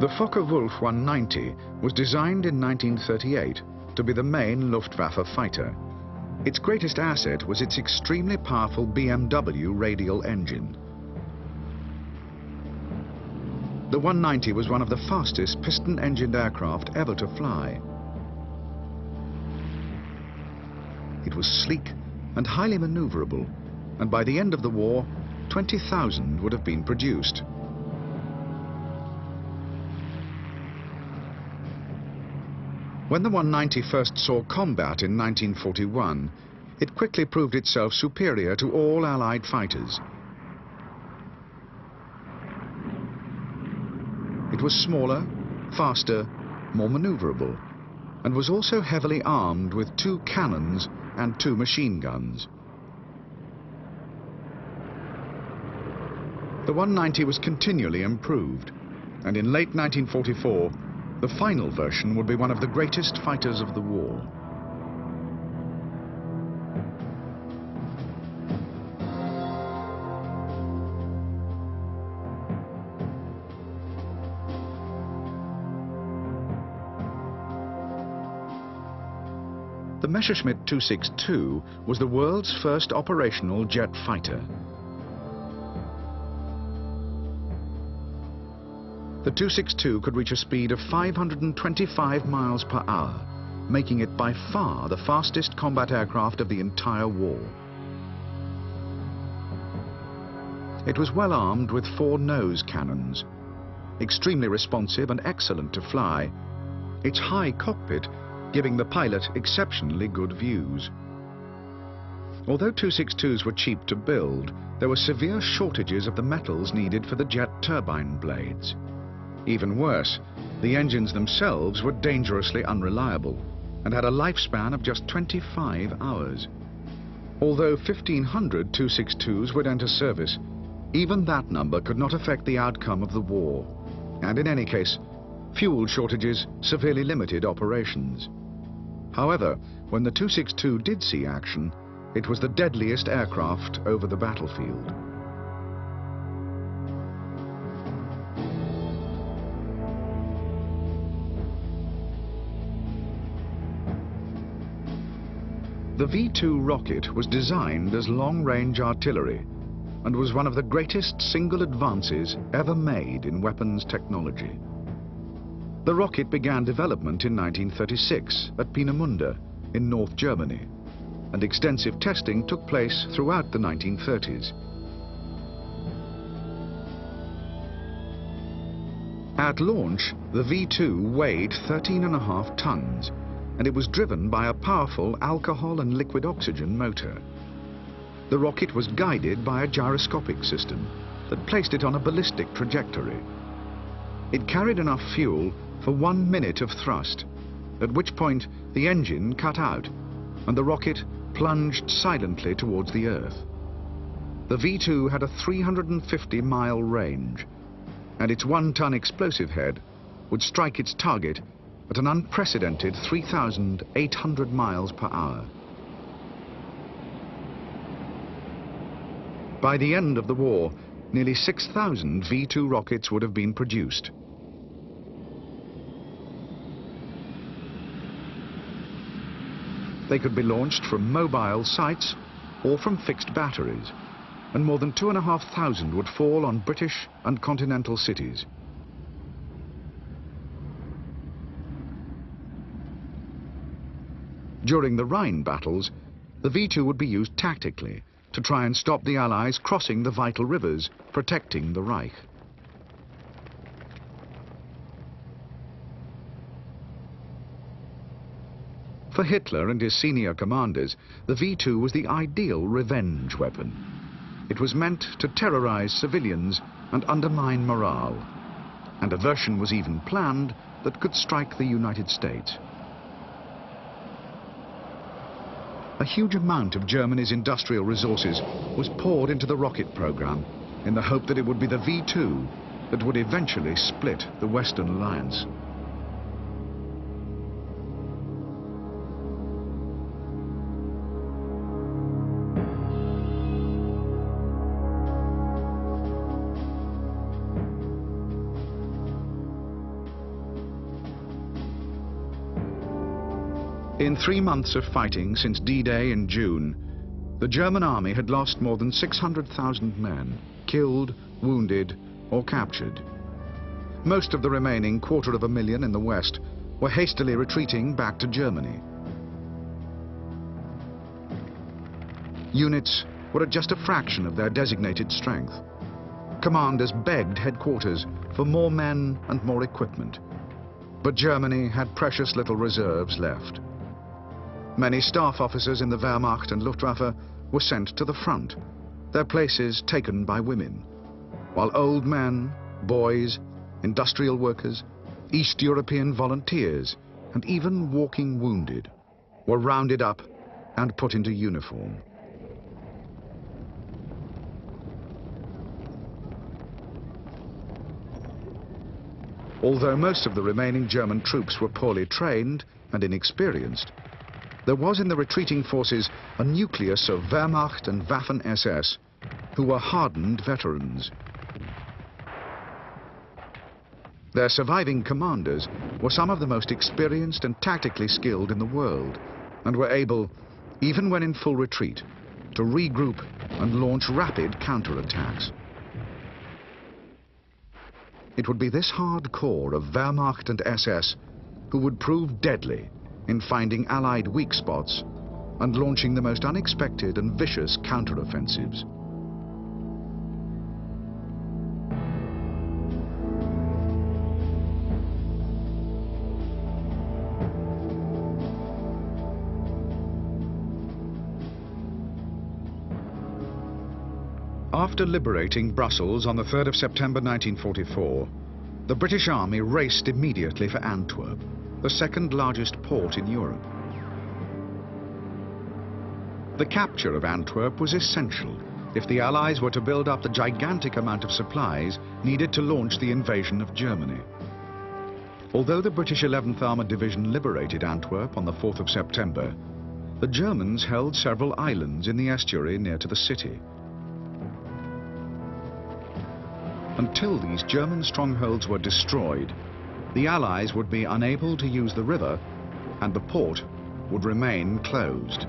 The Focke-Wulf 190 was designed in 1938 to be the main Luftwaffe fighter. Its greatest asset was its extremely powerful BMW radial engine. The 190 was one of the fastest piston-engined aircraft ever to fly. It was sleek and highly maneuverable, and by the end of the war, 20,000 would have been produced. When the 190 first saw combat in 1941, it quickly proved itself superior to all Allied fighters. It was smaller, faster, more maneuverable, and was also heavily armed with 2 cannons and 2 machine guns. The 190 was continually improved, and in late 1944, the final version would be one of the greatest fighters of the war. The Messerschmitt 262 was the world's first operational jet fighter. The 262 could reach a speed of 525 miles per hour, making it by far the fastest combat aircraft of the entire war. It was well armed with 4 nose cannons, extremely responsive and excellent to fly, its high cockpit giving the pilot exceptionally good views. Although 262s were cheap to build, there were severe shortages of the metals needed for the jet turbine blades. Even worse, the engines themselves were dangerously unreliable and had a lifespan of just 25 hours. Although 1,500 262s would enter service, even that number could not affect the outcome of the war. And in any case, fuel shortages severely limited operations. However, when the 262 did see action, it was the deadliest aircraft over the battlefield. The V-2 rocket was designed as long-range artillery and was one of the greatest single advances ever made in weapons technology. The rocket began development in 1936 at Peenemünde in North Germany, and extensive testing took place throughout the 1930s. At launch, the V-2 weighed 13.5 tons, and it was driven by a powerful alcohol and liquid oxygen motor. The rocket was guided by a gyroscopic system that placed it on a ballistic trajectory. It carried enough fuel for 1 minute of thrust, at which point the engine cut out and the rocket plunged silently towards the Earth. The V-2 had a 350-mile range, and its 1-ton explosive head would strike its target at an unprecedented 3,800 miles per hour. By the end of the war, nearly 6,000 V-2 rockets would have been produced. They could be launched from mobile sites or from fixed batteries, and more than 2,500 would fall on British and continental cities. During the Rhine battles, the V-2 would be used tactically to try and stop the Allies crossing the vital rivers, protecting the Reich. For Hitler and his senior commanders, the V-2 was the ideal revenge weapon. It was meant to terrorize civilians and undermine morale, and a version was even planned that could strike the United States. A huge amount of Germany's industrial resources was poured into the rocket program in the hope that it would be the V-2 that would eventually split the Western Alliance. In 3 months of fighting since D-Day in June, the German army had lost more than 600,000 men, killed, wounded, or captured. Most of the remaining 250,000 in the West were hastily retreating back to Germany. Units were at just a fraction of their designated strength. Commanders begged headquarters for more men and more equipment, but Germany had precious little reserves left. Many staff officers in the Wehrmacht and Luftwaffe were sent to the front, their places taken by women, while old men, boys, industrial workers, East European volunteers, and even walking wounded were rounded up and put into uniform. Although most of the remaining German troops were poorly trained and inexperienced, there was in the retreating forces a nucleus of Wehrmacht and Waffen-SS who were hardened veterans. Their surviving commanders were some of the most experienced and tactically skilled in the world, and were able, even when in full retreat, to regroup and launch rapid counterattacks. It would be this hard core of Wehrmacht and SS who would prove deadly in finding Allied weak spots and launching the most unexpected and vicious counteroffensives. After liberating Brussels on the 3rd of September 1944, the British Army raced immediately for Antwerp, the second largest port in Europe. The capture of Antwerp was essential if the Allies were to build up the gigantic amount of supplies needed to launch the invasion of Germany. Although the British 11th Armoured Division liberated Antwerp on the 4th of September, the Germans held several islands in the estuary near to the city. Until these German strongholds were destroyed, the Allies would be unable to use the river and the port would remain closed.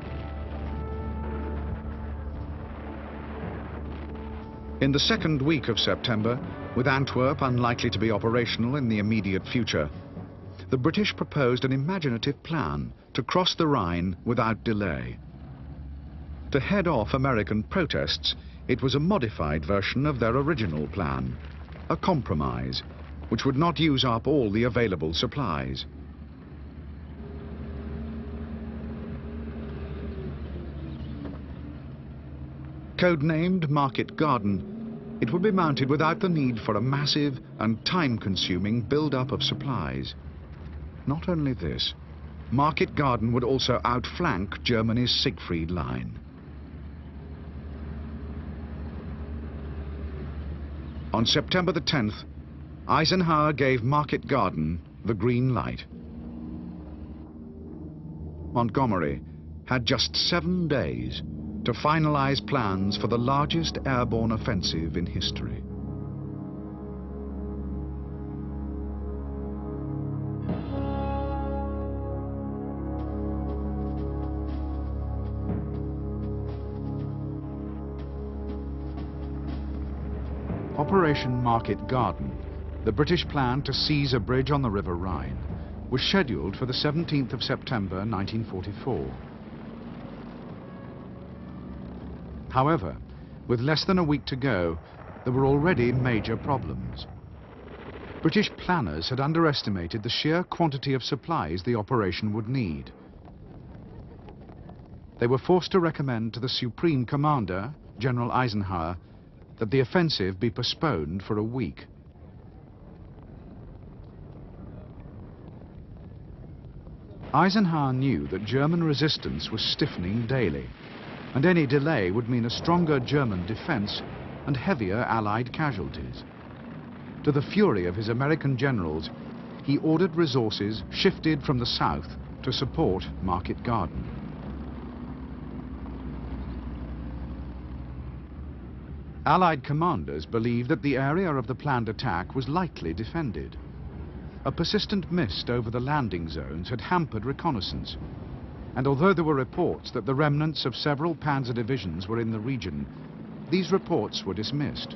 In the second week of September, with Antwerp unlikely to be operational in the immediate future, the British proposed an imaginative plan to cross the Rhine without delay. To head off American protests, it was a modified version of their original plan, a compromise, which would not use up all the available supplies. Codenamed Market Garden, it would be mounted without the need for a massive and time-consuming build-up of supplies. Not only this, Market Garden would also outflank Germany's Siegfried Line. On September the 10th, Eisenhower gave Market Garden the green light. Montgomery had just 7 days to finalize plans for the largest airborne offensive in history. Operation Market Garden, the British plan to seize a bridge on the River Rhine, was scheduled for the 17th of September 1944. However, with less than a week to go, there were already major problems. British planners had underestimated the sheer quantity of supplies the operation would need. They were forced to recommend to the Supreme Commander, General Eisenhower, that the offensive be postponed for a week. Eisenhower knew that German resistance was stiffening daily, and any delay would mean a stronger German defense and heavier Allied casualties. To the fury of his American generals, he ordered resources shifted from the south to support Market Garden. Allied commanders believed that the area of the planned attack was lightly defended. A persistent mist over the landing zones had hampered reconnaissance, and although there were reports that the remnants of several panzer divisions were in the region, these reports were dismissed.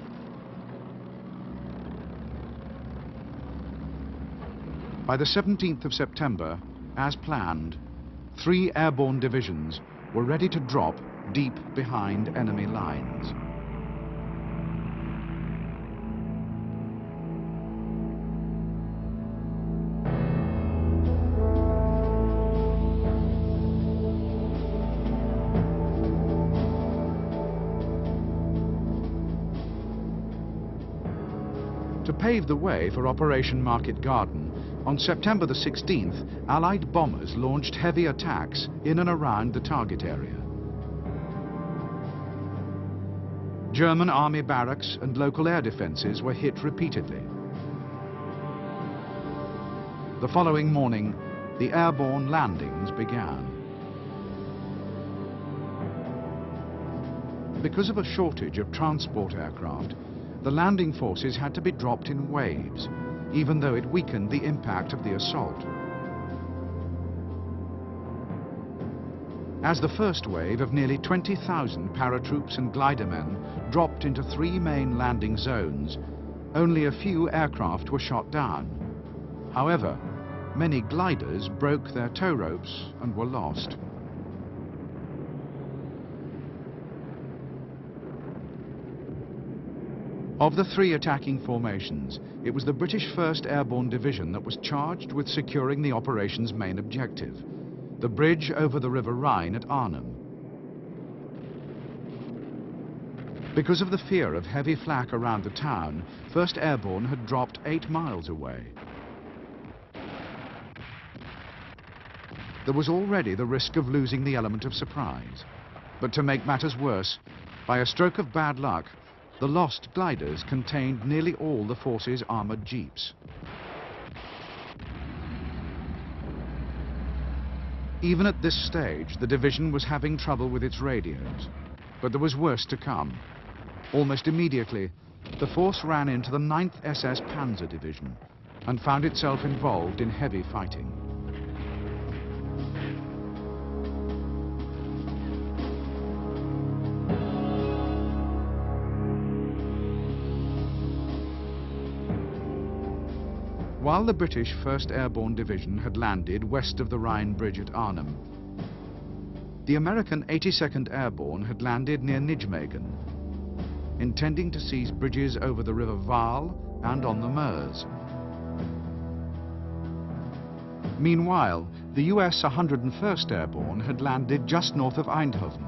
By the 17th of September, as planned, 3 airborne divisions were ready to drop deep behind enemy lines. To pave the way for Operation Market Garden, on September the 16th, Allied bombers launched heavy attacks in and around the target area. German army barracks and local air defenses were hit repeatedly. The following morning, the airborne landings began. Because of a shortage of transport aircraft, the landing forces had to be dropped in waves, even though it weakened the impact of the assault. As the first wave of nearly 20,000 paratroops and glidermen dropped into 3 main landing zones, only a few aircraft were shot down. However, many gliders broke their tow ropes and were lost. Of the 3 attacking formations, it was the British 1st Airborne Division that was charged with securing the operation's main objective, the bridge over the River Rhine at Arnhem. Because of the fear of heavy flak around the town, 1st Airborne had dropped 8 miles away. There was already the risk of losing the element of surprise. But to make matters worse, by a stroke of bad luck, the lost gliders contained nearly all the force's armoured jeeps. Even at this stage, the division was having trouble with its radios, but there was worse to come. Almost immediately, the force ran into the 9th SS Panzer Division and found itself involved in heavy fighting. While the British 1st Airborne Division had landed west of the Rhine Bridge at Arnhem, the American 82nd Airborne had landed near Nijmegen, intending to seize bridges over the River Waal and on the Meuse. Meanwhile, the US 101st Airborne had landed just north of Eindhoven,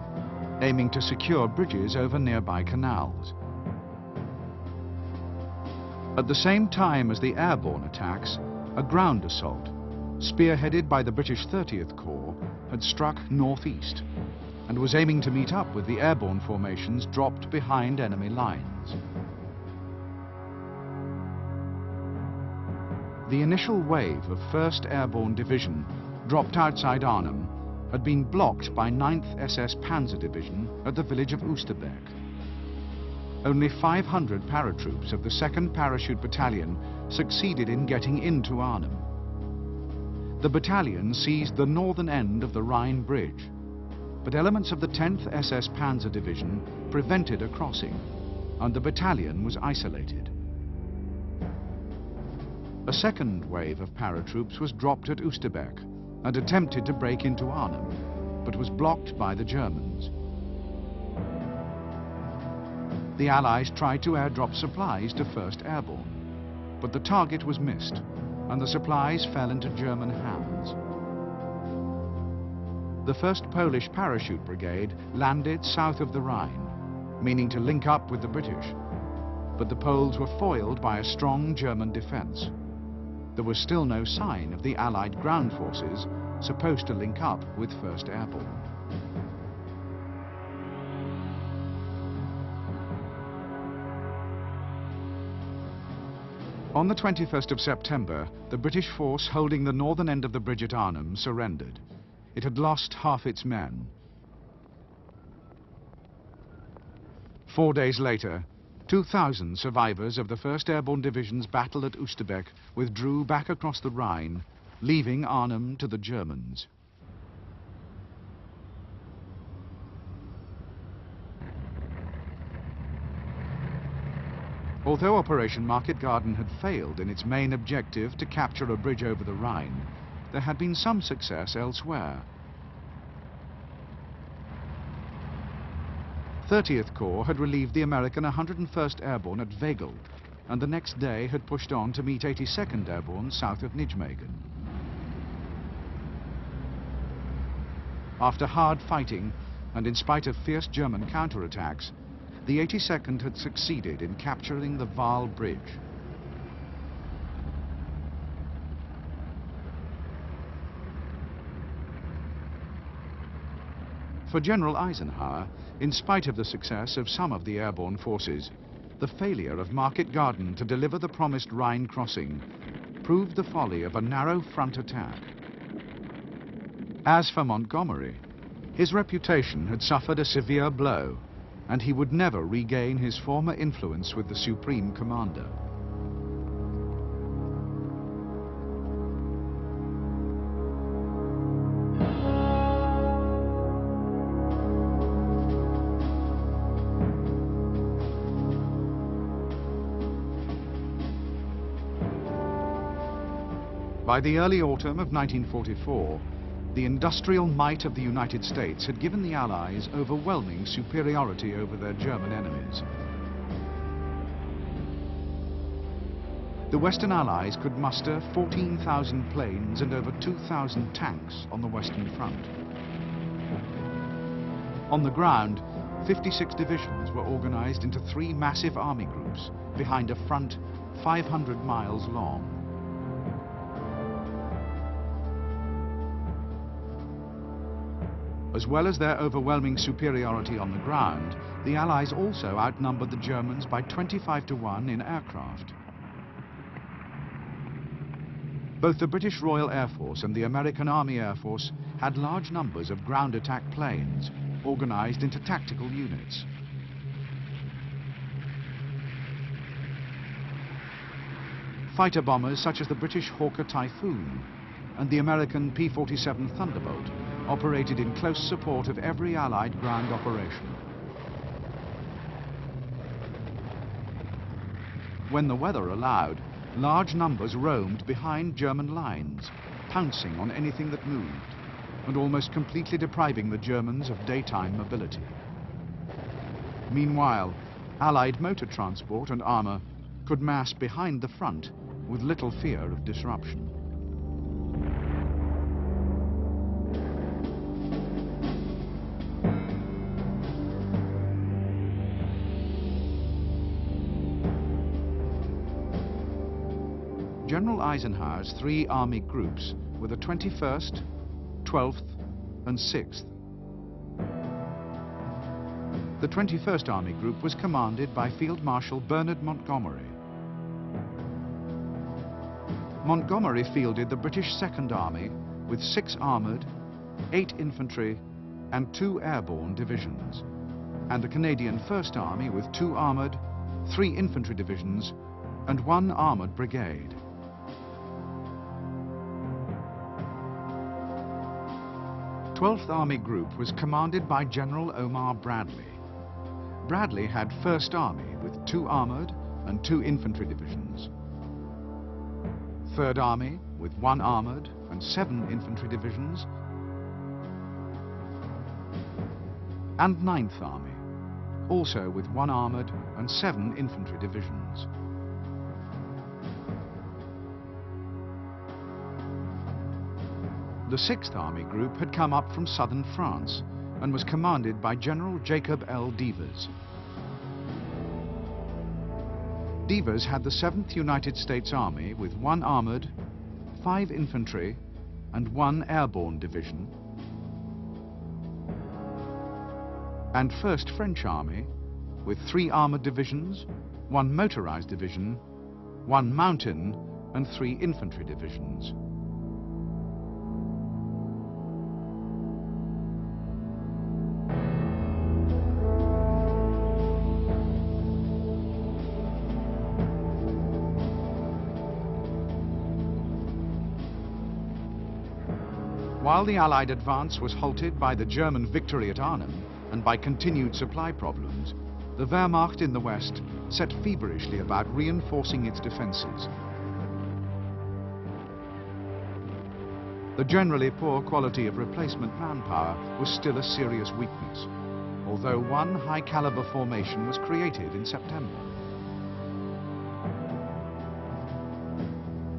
aiming to secure bridges over nearby canals. At the same time as the airborne attacks, a ground assault, spearheaded by the British 30th Corps, had struck northeast and was aiming to meet up with the airborne formations dropped behind enemy lines. The initial wave of 1st Airborne Division, dropped outside Arnhem, had been blocked by 9th SS Panzer Division at the village of Oosterbeek. Only 500 paratroops of the 2nd Parachute Battalion succeeded in getting into Arnhem. The battalion seized the northern end of the Rhine Bridge, but elements of the 10th SS Panzer Division prevented a crossing, and the battalion was isolated. A second wave of paratroops was dropped at Oosterbeek and attempted to break into Arnhem, but was blocked by the Germans. The Allies tried to airdrop supplies to 1st Airborne, but the target was missed and the supplies fell into German hands. The 1st Polish Parachute Brigade landed south of the Rhine, meaning to link up with the British, but the Poles were foiled by a strong German defence. There was still no sign of the Allied ground forces supposed to link up with 1st Airborne. On the 21st of September, the British force holding the northern end of the bridge at Arnhem surrendered. It had lost half its men. 4 days later, 2,000 survivors of the 1st Airborne Division's battle at Oosterbeek withdrew back across the Rhine, leaving Arnhem to the Germans. Although Operation Market Garden had failed in its main objective to capture a bridge over the Rhine, there had been some success elsewhere. 30th Corps had relieved the American 101st Airborne at Wegel, and the next day had pushed on to meet 82nd Airborne south of Nijmegen. After hard fighting, and in spite of fierce German counterattacks, the 82nd had succeeded in capturing the Waal Bridge. For General Eisenhower, in spite of the success of some of the airborne forces, the failure of Market Garden to deliver the promised Rhine crossing proved the folly of a narrow front attack. As for Montgomery, his reputation had suffered a severe blow, and he would never regain his former influence with the Supreme Commander. By the early autumn of 1944, the industrial might of the United States had given the Allies overwhelming superiority over their German enemies. The Western Allies could muster 14,000 planes and over 2,000 tanks on the Western Front. On the ground, 56 divisions were organized into 3 massive army groups behind a front 500 miles long. As well as their overwhelming superiority on the ground, the Allies also outnumbered the Germans by 25 to 1 in aircraft. Both the British Royal Air Force and the American Army Air Force had large numbers of ground attack planes, organized into tactical units. Fighter bombers such as the British Hawker Typhoon and the American P-47 Thunderbolt operated in close support of every Allied ground operation. When the weather allowed, large numbers roamed behind German lines, pouncing on anything that moved, and almost completely depriving the Germans of daytime mobility. Meanwhile, Allied motor transport and armor could mass behind the front with little fear of disruption. General Eisenhower's 3 army groups were the 21st, 12th and 6th. The 21st Army Group was commanded by Field Marshal Bernard Montgomery. Montgomery fielded the British Second Army with 6 armoured, 8 infantry and 2 airborne divisions, and the Canadian First Army with 2 armoured, 3 infantry divisions and 1 armoured brigade. 12th Army Group was commanded by General Omar Bradley. Bradley had 1st Army with 2 armoured and 2 infantry divisions. 3rd Army with 1 armoured and 7 infantry divisions. And 9th Army, also with 1 armoured and 7 infantry divisions. The 6th Army Group had come up from southern France and was commanded by General Jacob L. Devers. Devers had the 7th United States Army with 1 armoured, 5 infantry and 1 airborne division, and 1st French Army with 3 armoured divisions, 1 motorized division, 1 mountain and 3 infantry divisions. While the Allied advance was halted by the German victory at Arnhem and by continued supply problems, the Wehrmacht in the west set feverishly about reinforcing its defences. The generally poor quality of replacement manpower was still a serious weakness, although 1 high-caliber formation was created in September.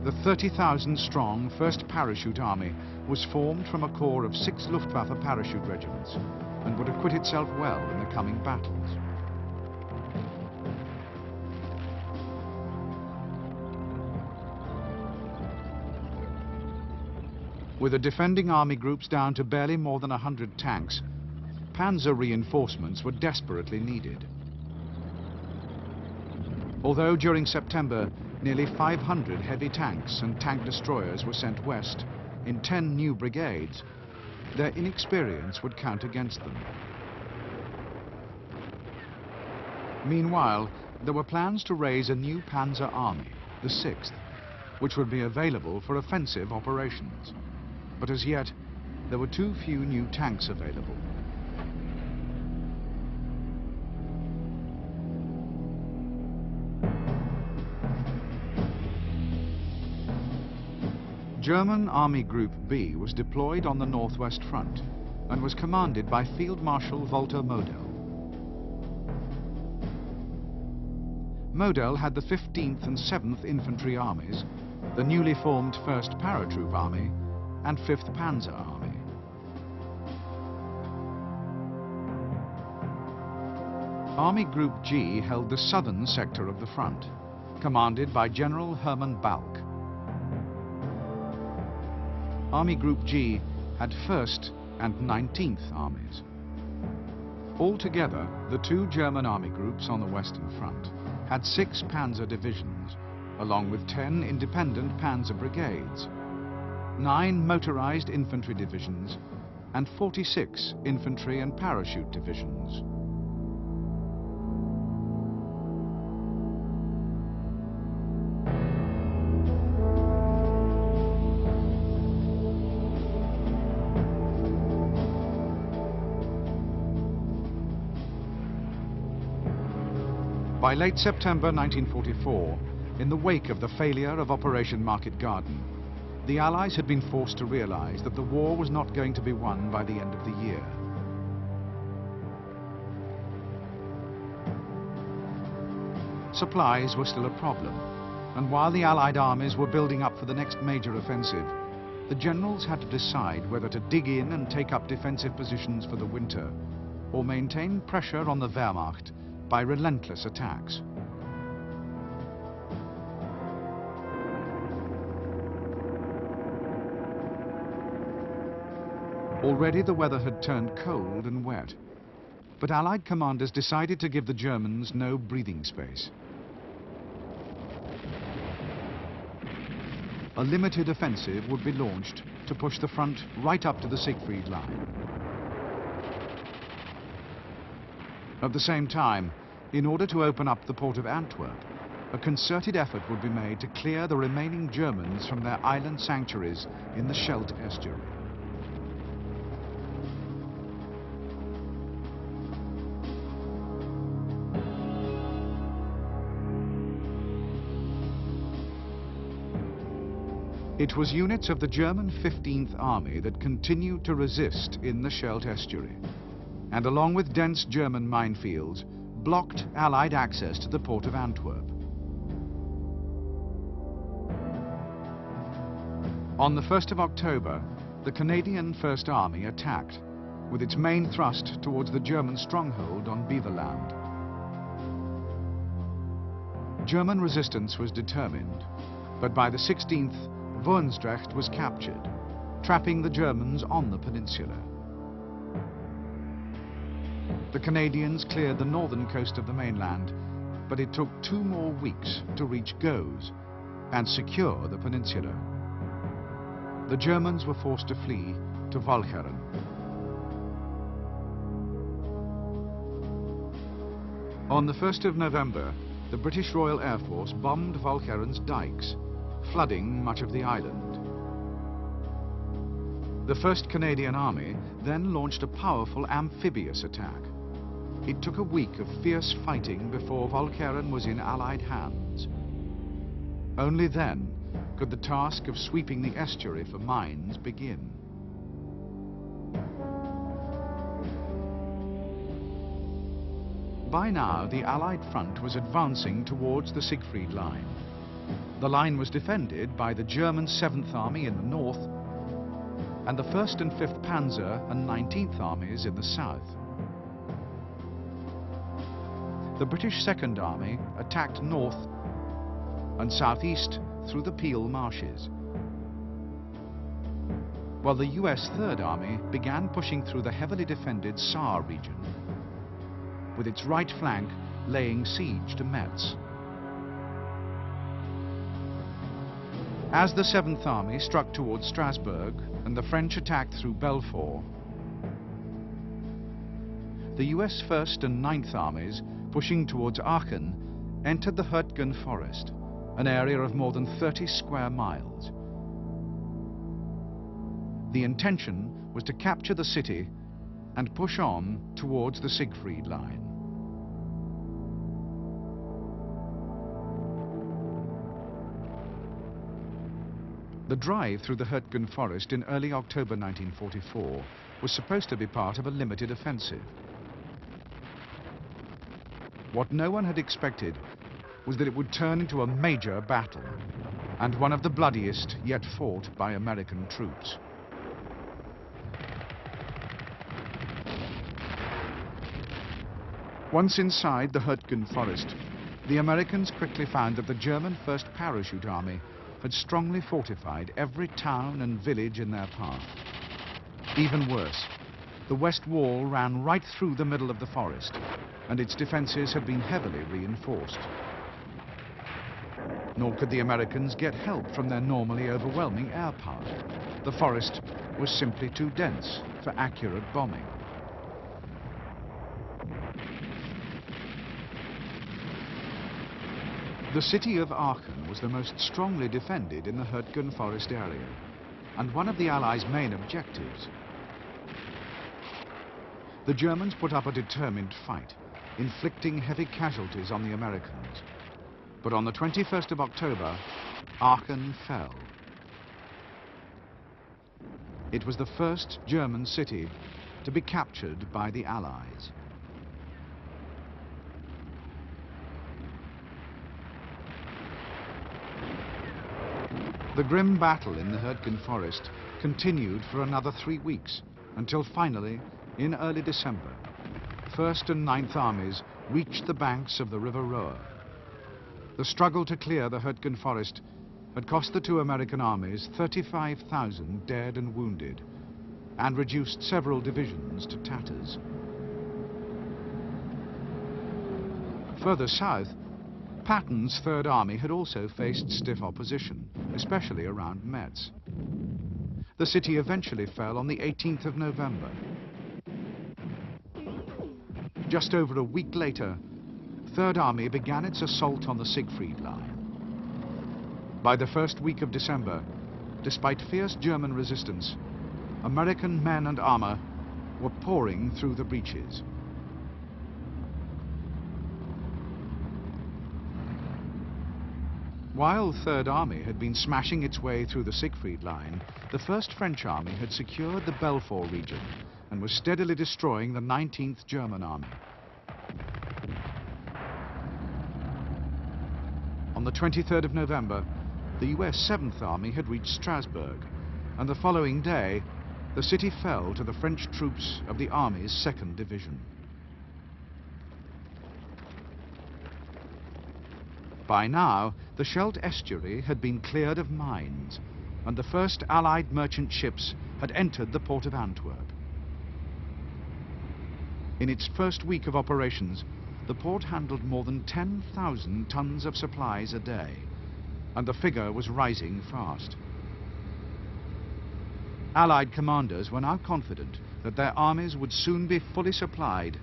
The 30,000-strong 1st Parachute Army was formed from a corps of 6 Luftwaffe parachute regiments and would acquit itself well in the coming battles. With the defending army groups down to barely more than 100 tanks, panzer reinforcements were desperately needed. Although during September, nearly 500 heavy tanks and tank destroyers were sent west in 10 new brigades, their inexperience would count against them. Meanwhile, there were plans to raise a new Panzer Army, the 6th, which would be available for offensive operations. But as yet, there were too few new tanks available. German Army Group B was deployed on the northwest front and was commanded by Field Marshal Walter Model. Model had the 15th and 7th Infantry Armies, the newly formed 1st Paratroop Army and 5th Panzer Army. Army Group G held the southern sector of the front, commanded by General Hermann Balck. Army Group G had 1st and 19th Armies. Altogether, the two German army groups on the Western Front had 6 panzer divisions, along with 10 independent panzer brigades, 9 motorized infantry divisions, and 46 infantry and parachute divisions. By late September 1944, in the wake of the failure of Operation Market Garden, the Allies had been forced to realize that the war was not going to be won by the end of the year. Supplies were still a problem, and while the Allied armies were building up for the next major offensive, the generals had to decide whether to dig in and take up defensive positions for the winter, or maintain pressure on the Wehrmacht by relentless attacks. Already the weather had turned cold and wet, but Allied commanders decided to give the Germans no breathing space. A limited offensive would be launched to push the front right up to the Siegfried Line. At the same time, in order to open up the port of Antwerp, a concerted effort would be made to clear the remaining Germans from their island sanctuaries in the Scheldt estuary. It was units of the German 15th Army that continued to resist in the Scheldt estuary, and along with dense German minefields, blocked Allied access to the port of Antwerp. On the 1st of October, the Canadian First Army attacked, with its main thrust towards the German stronghold on Beaverland. German resistance was determined, but by the 16th, Woensdrecht was captured, trapping the Germans on the peninsula. The Canadians cleared the northern coast of the mainland, but it took 2 more weeks to reach Goes and secure the peninsula. The Germans were forced to flee to Walcheren. On the 1st of November, the British Royal Air Force bombed Walcheren's dikes, flooding much of the island. The 1st Canadian Army then launched a powerful amphibious attack. It took a week of fierce fighting before Walcheren was in Allied hands. Only then could the task of sweeping the estuary for mines begin. By now, the Allied front was advancing towards the Siegfried Line. The line was defended by the German 7th Army in the north and the 1st and 5th Panzer and 19th Armies in the south. The British 2nd Army attacked north and southeast through the Peel marshes, while the US 3rd Army began pushing through the heavily defended Saar region, with its right flank laying siege to Metz. As the 7th Army struck towards Strasbourg and the French attacked through Belfort, the US 1st and 9th Armies, pushing towards Aachen, entered the Hurtgen forest, an area of more than 30 square miles. The intention was to capture the city and push on towards the Siegfried Line. The drive through the Hurtgen forest in early October 1944 was supposed to be part of a limited offensive. What no one had expected was that it would turn into a major battle, and one of the bloodiest yet fought by American troops. Once inside the Hurtgen forest, the Americans quickly found that the German 1st Parachute Army had strongly fortified every town and village in their path. Even worse, the west wall ran right through the middle of the forest, and its defenses had been heavily reinforced. Nor could the Americans get help from their normally overwhelming air power. The forest was simply too dense for accurate bombing. The city of Aachen was the most strongly defended in the Hürtgen forest area, and one of the Allies' main objectives. The Germans put up a determined fight, inflicting heavy casualties on the Americans. But on the 21st of October, Aachen fell. It was the first German city to be captured by the Allies. The grim battle in the Hürtgen forest continued for another 3 weeks, until finally, in early December, 1st and 9th Armies reached the banks of the River Rohr. The struggle to clear the Hürtgen forest had cost the two American armies 35,000 dead and wounded, and reduced several divisions to tatters. Further south, Patton's Third Army had also faced stiff opposition, especially around Metz. The city eventually fell on the 18th of November. Just over a week later, Third Army began its assault on the Siegfried Line. By the first week of December, despite fierce German resistance, American men and armor were pouring through the breaches. While Third Army had been smashing its way through the Siegfried Line, the First French Army had secured the Belfort region and was steadily destroying the 19th German Army. On the 23rd of November, the US 7th Army had reached Strasbourg, and the following day, the city fell to the French troops of the Army's 2nd Division. By now, the Scheldt estuary had been cleared of mines, and the first Allied merchant ships had entered the port of Antwerp. In its first week of operations, the port handled more than 10,000 tons of supplies a day, and the figure was rising fast. Allied commanders were now confident that their armies would soon be fully supplied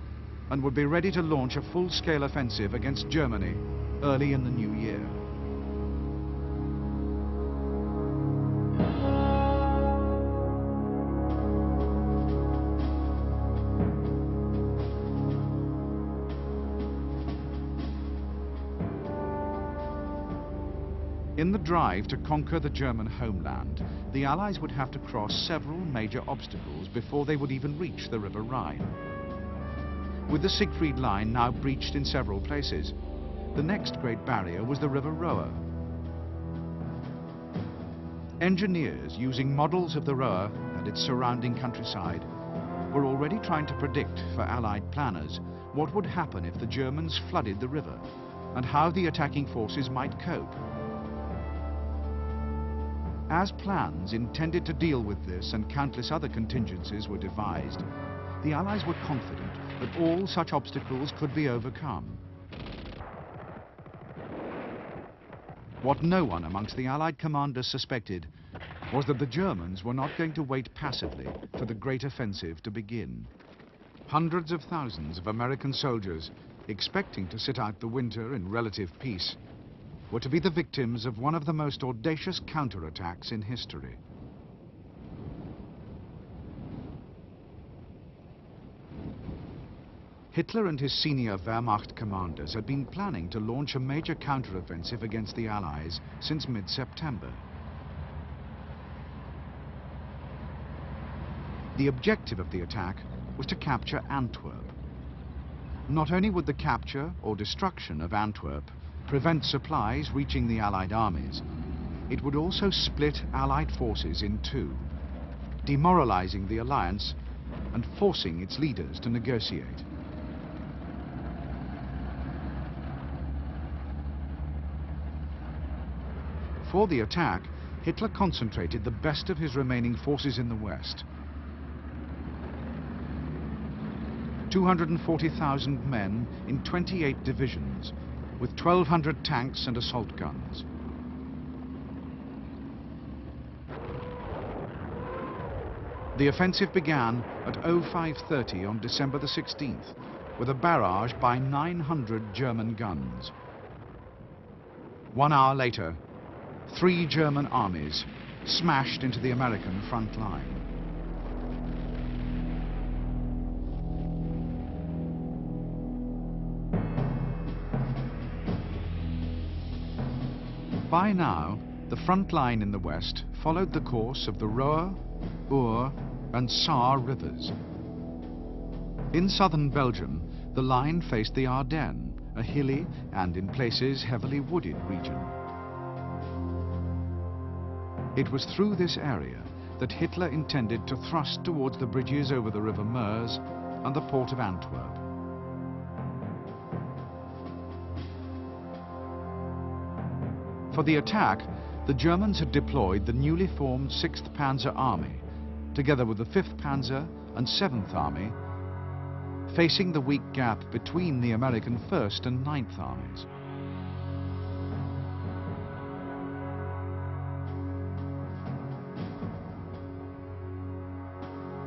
and would be ready to launch a full-scale offensive against Germany early in the new year. In the drive to conquer the German homeland, the Allies would have to cross several major obstacles before they would even reach the River Rhine. With the Siegfried Line now breached in several places, the next great barrier was the River Rohr. Engineers using models of the Rohr and its surrounding countryside were already trying to predict for Allied planners what would happen if the Germans flooded the river and how the attacking forces might cope. As plans intended to deal with this and countless other contingencies were devised, the Allies were confident that all such obstacles could be overcome. What no one amongst the Allied commanders suspected was that the Germans were not going to wait passively for the great offensive to begin. Hundreds of thousands of American soldiers, expecting to sit out the winter in relative peace, were to be the victims of one of the most audacious counterattacks in history. Hitler and his senior Wehrmacht commanders had been planning to launch a major counteroffensive against the Allies since mid-September. The objective of the attack was to capture Antwerp. Not only would the capture or destruction of Antwerp prevent supplies reaching the Allied armies, it would also split Allied forces in two, demoralizing the alliance and forcing its leaders to negotiate. For the attack, Hitler concentrated the best of his remaining forces in the west. 240,000 men in 28 divisions, with 1,200 tanks and assault guns. The offensive began at 05:30 on December the 16th, with a barrage by 900 German guns. 1 hour later, 3 German armies smashed into the American front line. By now, the front line in the west followed the course of the Roer, Our and Saar rivers. In southern Belgium, the line faced the Ardennes, a hilly and in places heavily wooded region. It was through this area that Hitler intended to thrust towards the bridges over the River Meuse and the port of Antwerp. For the attack, the Germans had deployed the newly formed 6th Panzer Army, together with the 5th Panzer and 7th Army, facing the weak gap between the American 1st and 9th Armies.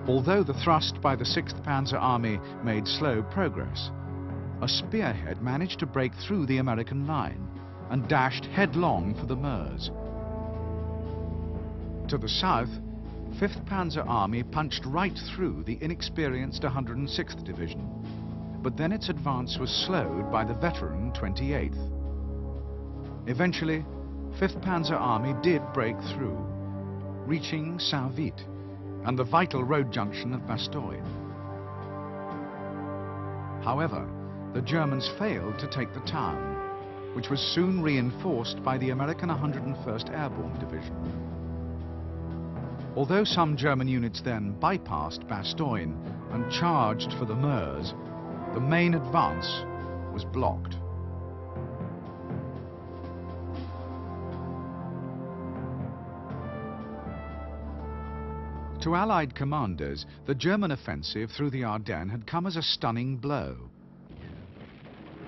Although the thrust by the 6th Panzer Army made slow progress, a spearhead managed to break through the American line and dashed headlong for the Meuse. To the south, 5th Panzer Army punched right through the inexperienced 106th Division, but then its advance was slowed by the veteran 28th. Eventually, 5th Panzer Army did break through, reaching Saint-Vite and the vital road junction of Bastogne. However, the Germans failed to take the town, which was soon reinforced by the American 101st Airborne Division. Although some German units then bypassed Bastogne and charged for the Meuse, the main advance was blocked. To Allied commanders, the German offensive through the Ardennes had come as a stunning blow.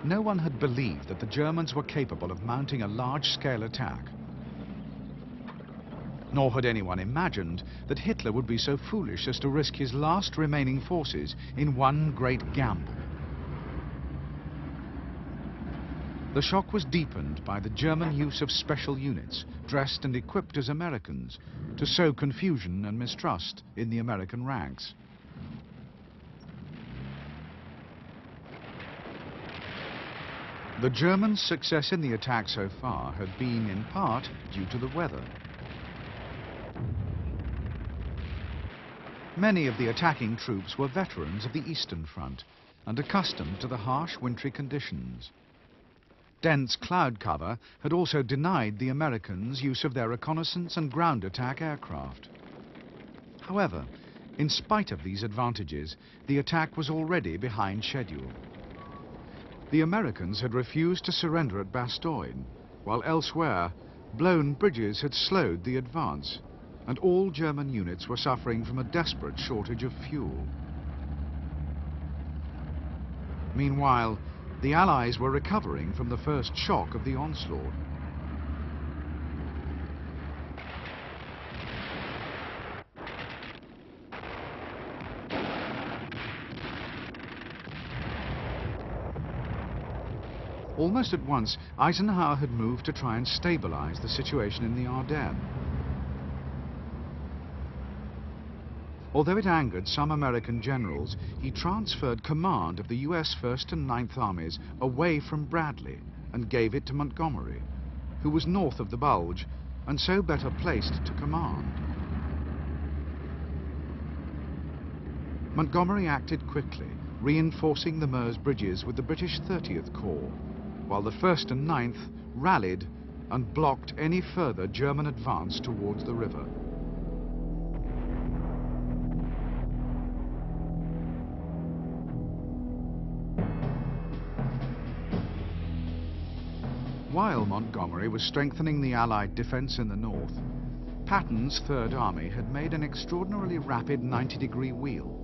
No one had believed that the Germans were capable of mounting a large-scale attack. Nor had anyone imagined that Hitler would be so foolish as to risk his last remaining forces in one great gamble. The shock was deepened by the German use of special units, dressed and equipped as Americans, to sow confusion and mistrust in the American ranks. The Germans' success in the attack so far had been, in part, due to the weather. Many of the attacking troops were veterans of the Eastern Front and accustomed to the harsh wintry conditions. Dense cloud cover had also denied the Americans use of their reconnaissance and ground attack aircraft. However, in spite of these advantages, the attack was already behind schedule. The Americans had refused to surrender at Bastogne, while elsewhere, blown bridges had slowed the advance, and all German units were suffering from a desperate shortage of fuel. Meanwhile, the Allies were recovering from the first shock of the onslaught. Almost at once, Eisenhower had moved to try and stabilize the situation in the Ardennes. Although it angered some American generals, he transferred command of the US 1st and 9th Armies away from Bradley and gave it to Montgomery, who was north of the Bulge and so better placed to command. Montgomery acted quickly, reinforcing the Meuse bridges with the British 30th Corps, while the 1st and 9th rallied and blocked any further German advance towards the river. While Montgomery was strengthening the Allied defense in the north, Patton's Third Army had made an extraordinarily rapid 90-degree wheel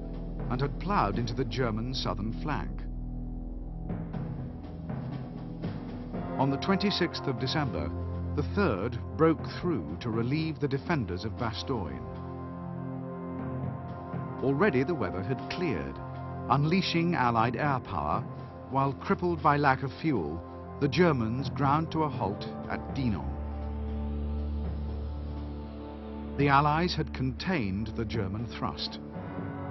and had ploughed into the German southern flank. On the 26th of December, the 3rd broke through to relieve the defenders of Bastogne. Already the weather had cleared, unleashing Allied air power, while crippled by lack of fuel, the Germans ground to a halt at Dinant. The Allies had contained the German thrust,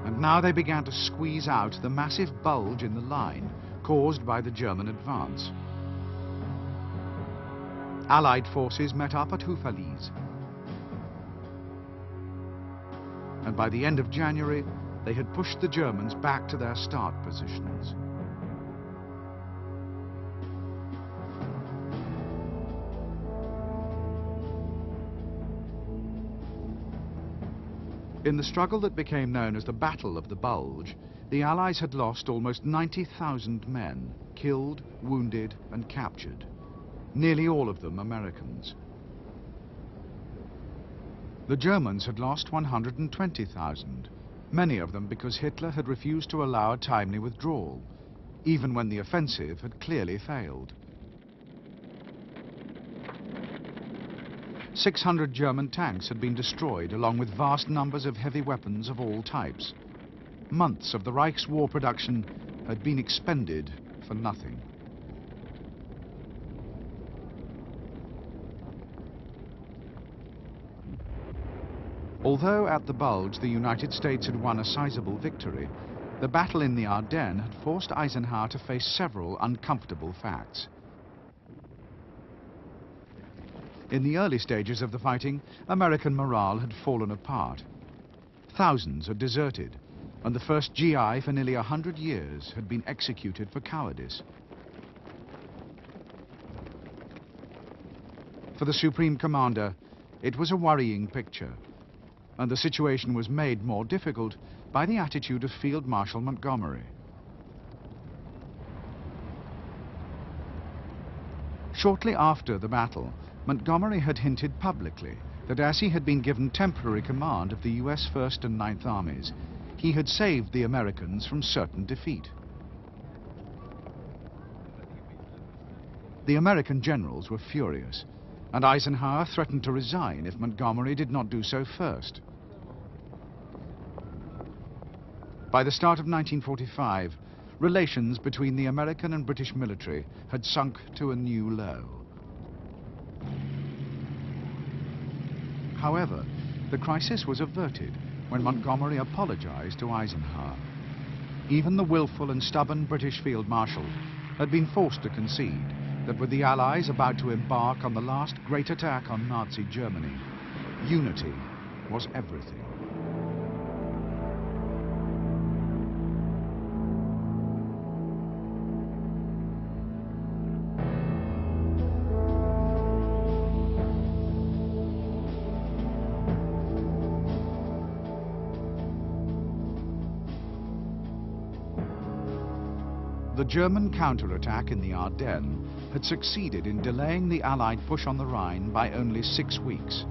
and now they began to squeeze out the massive bulge in the line caused by the German advance. Allied forces met up at Houffalize, and by the end of January, they had pushed the Germans back to their start positions. In the struggle that became known as the Battle of the Bulge, the Allies had lost almost 90,000 men, killed, wounded, and captured, nearly all of them Americans. The Germans had lost 120,000, many of them because Hitler had refused to allow a timely withdrawal, even when the offensive had clearly failed. 600 German tanks had been destroyed, along with vast numbers of heavy weapons of all types. Months of the Reich's war production had been expended for nothing. Although at the Bulge the United States had won a sizable victory, the battle in the Ardennes had forced Eisenhower to face several uncomfortable facts. In the early stages of the fighting, American morale had fallen apart. Thousands had deserted, and the first GI for nearly 100 years had been executed for cowardice. For the Supreme Commander, it was a worrying picture, and the situation was made more difficult by the attitude of Field Marshal Montgomery. Shortly after the battle, Montgomery had hinted publicly that as he had been given temporary command of the US 1st and 9th Armies, he had saved the Americans from certain defeat. The American generals were furious, and Eisenhower threatened to resign if Montgomery did not do so first. By the start of 1945, relations between the American and British military had sunk to a new low. However, the crisis was averted when Montgomery apologized to Eisenhower. Even the willful and stubborn British Field Marshal had been forced to concede that with the Allies about to embark on the last great attack on Nazi Germany, unity was everything. The German counterattack in the Ardennes had succeeded in delaying the Allied push on the Rhine by only 6 weeks.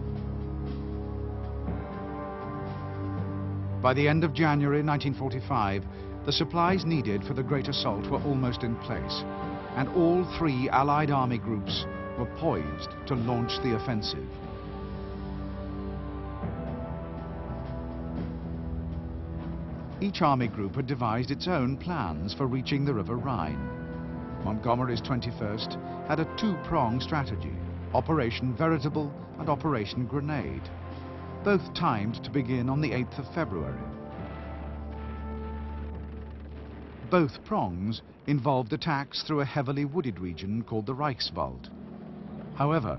By the end of January 1945, the supplies needed for the Great Assault were almost in place, and all 3 Allied army groups were poised to launch the offensive. Each army group had devised its own plans for reaching the River Rhine. Montgomery's 21st had a 2-pronged strategy, Operation Veritable and Operation Grenade, both timed to begin on the 8th of February. Both prongs involved attacks through a heavily wooded region called the Reichswald. However,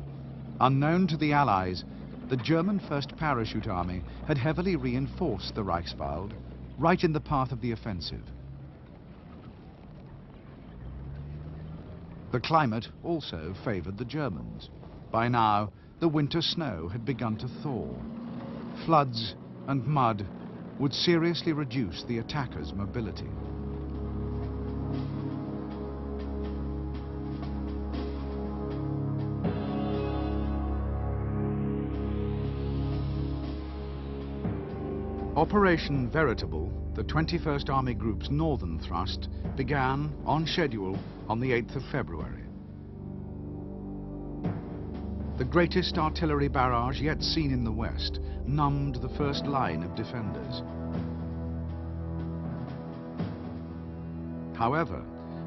unknown to the Allies, the German 1st Parachute Army had heavily reinforced the Reichswald right in the path of the offensive. The climate also favored the Germans. By now, the winter snow had begun to thaw. Floods and mud would seriously reduce the attackers' mobility. Operation Veritable, the 21st Army Group's northern thrust, began on schedule on the 8th of February. The greatest artillery barrage yet seen in the West numbed the first line of defenders. However,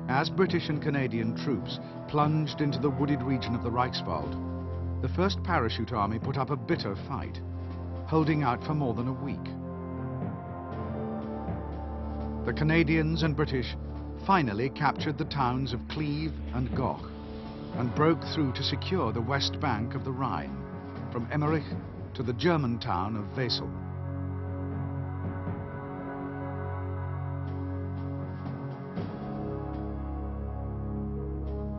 as British and Canadian troops plunged into the wooded region of the Reichswald, the 1st Parachute Army put up a bitter fight, holding out for more than a week. The Canadians and British finally captured the towns of Cleve and Goch and broke through to secure the west bank of the Rhine, from Emmerich to the German town of Wesel.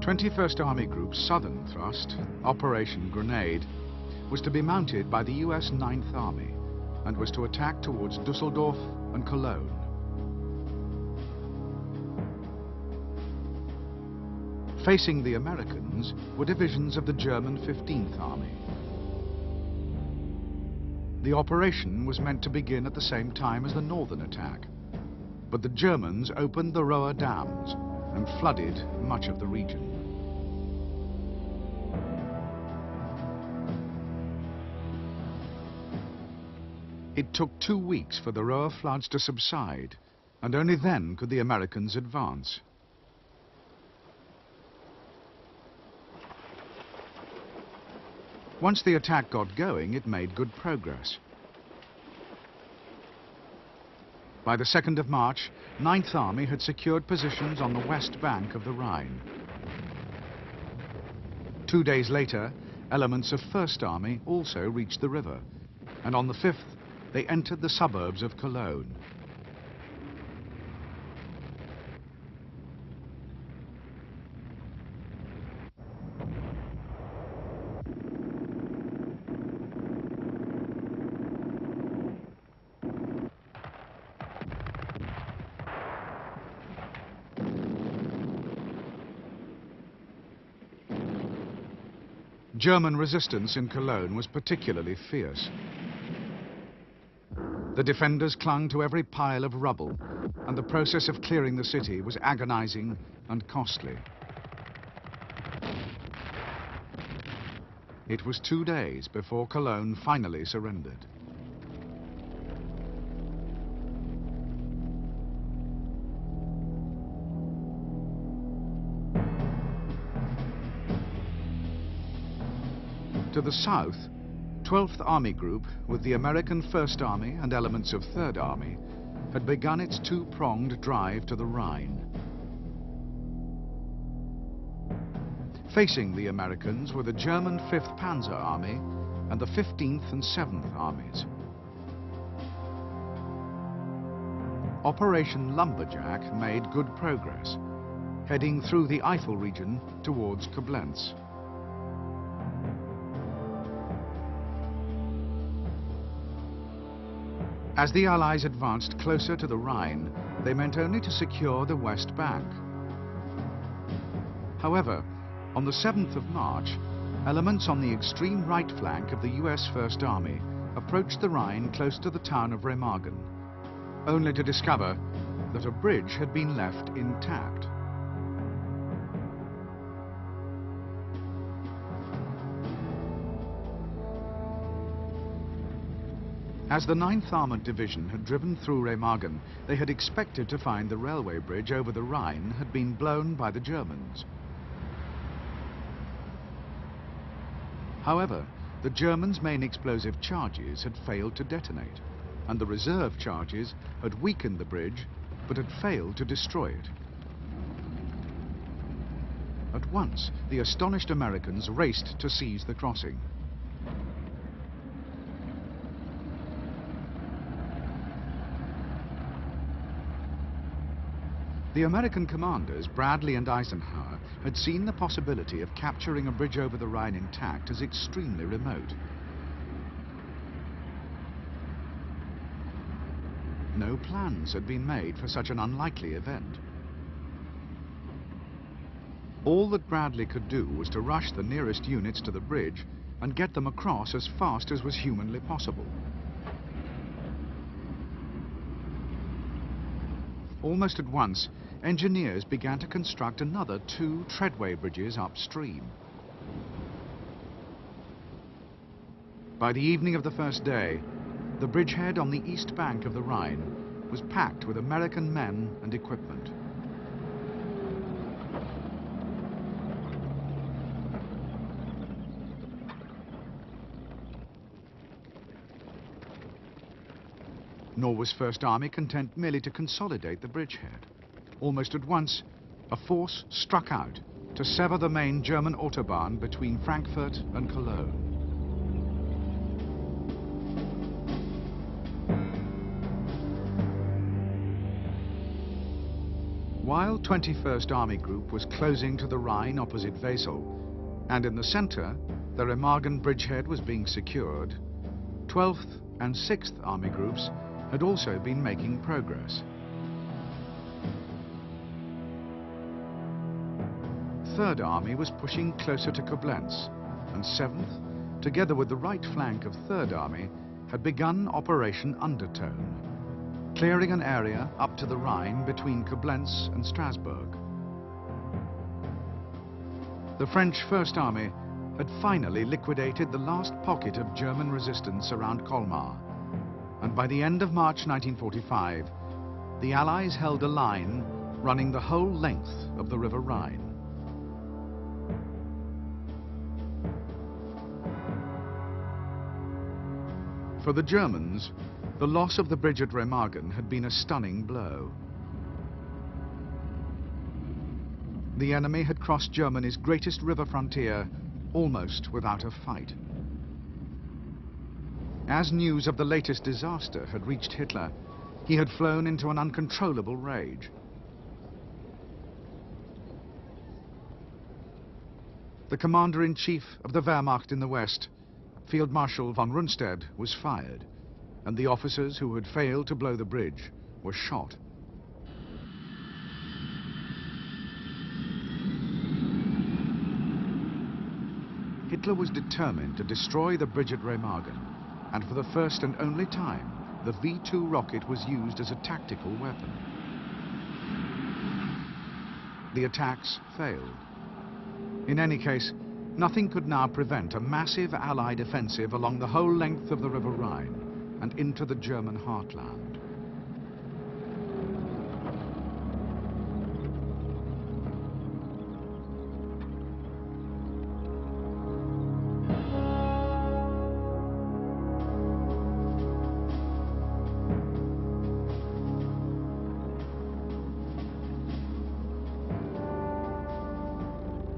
The 21st Army Group's southern thrust, Operation Grenade, was to be mounted by the US 9th Army and was to attack towards Düsseldorf and Cologne. Facing the Americans were divisions of the German 15th Army. The operation was meant to begin at the same time as the northern attack, but the Germans opened the Rohr dams and flooded much of the region. It took 2 weeks for the Rohr floods to subside, and only then could the Americans advance. Once the attack got going, it made good progress. By the 2nd of March, 9th Army had secured positions on the west bank of the Rhine. 2 days later, elements of 1st Army also reached the river, and on the 5th, they entered the suburbs of Cologne. German resistance in Cologne was particularly fierce. The defenders clung to every pile of rubble, and the process of clearing the city was agonizing and costly. It was 2 days before Cologne finally surrendered. To the south, 12th Army Group, with the American 1st Army and elements of 3rd Army, had begun its two-pronged drive to the Rhine. Facing the Americans were the German 5th Panzer Army and the 15th and 7th Armies. Operation Lumberjack made good progress, heading through the Eifel region towards Koblenz. As the Allies advanced closer to the Rhine, they meant only to secure the west bank. However, on the 7th of March, elements on the extreme right flank of the US 1st Army approached the Rhine close to the town of Remagen, only to discover that a bridge had been left intact. As the 9th Armoured Division had driven through Remagen, they had expected to find the railway bridge over the Rhine had been blown by the Germans. However, the Germans' main explosive charges had failed to detonate, and the reserve charges had weakened the bridge, but had failed to destroy it. At once, the astonished Americans raced to seize the crossing. The American commanders, Bradley and Eisenhower, had seen the possibility of capturing a bridge over the Rhine intact as extremely remote. No plans had been made for such an unlikely event. All that Bradley could do was to rush the nearest units to the bridge and get them across as fast as was humanly possible. Almost at once, engineers began to construct another 2 treadway bridges upstream. By the evening of the first day, the bridgehead on the east bank of the Rhine was packed with American men and equipment. Nor was First Army content merely to consolidate the bridgehead. Almost at once, a force struck out to sever the main German autobahn between Frankfurt and Cologne. While 21st Army Group was closing to the Rhine opposite Wesel, and in the centre, the Remagen bridgehead was being secured, 12th and 6th Army Groups had also been making progress. 3rd Army was pushing closer to Koblenz, and 7th, together with the right flank of 3rd Army, had begun Operation Undertone, clearing an area up to the Rhine between Koblenz and Strasbourg. The French First Army had finally liquidated the last pocket of German resistance around Colmar, and by the end of March 1945, the Allies held a line running the whole length of the River Rhine. For the Germans, the loss of the bridge at Remagen had been a stunning blow. The enemy had crossed Germany's greatest river frontier almost without a fight. As news of the latest disaster had reached Hitler, he had flown into an uncontrollable rage. The commander-in-chief of the Wehrmacht in the West, Field Marshal von Rundstedt, was fired, and the officers who had failed to blow the bridge were shot. Hitler was determined to destroy the bridge at Remagen, and for the first and only time, the V-2 rocket was used as a tactical weapon. The attacks failed. In any case, nothing could now prevent a massive Allied offensive along the whole length of the River Rhine and into the German heartland.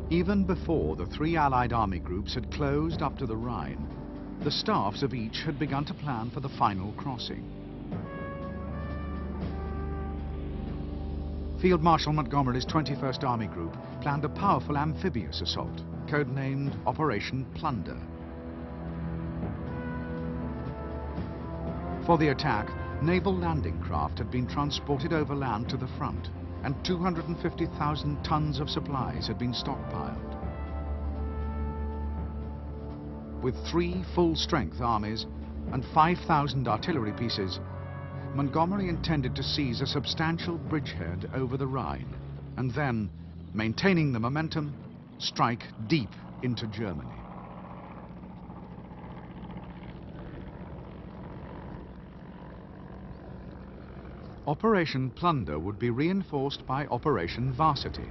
Even before the 3 Allied army groups had closed up to the Rhine, the staffs of each had begun to plan for the final crossing. Field Marshal Montgomery's 21st Army Group planned a powerful amphibious assault, codenamed Operation Plunder. For the attack, naval landing craft had been transported overland to the front, and 250,000 tons of supplies had been stockpiled. With 3 full-strength armies and 5,000 artillery pieces, Montgomery intended to seize a substantial bridgehead over the Rhine, and then, maintaining the momentum, strike deep into Germany. Operation Plunder would be reinforced by Operation Varsity,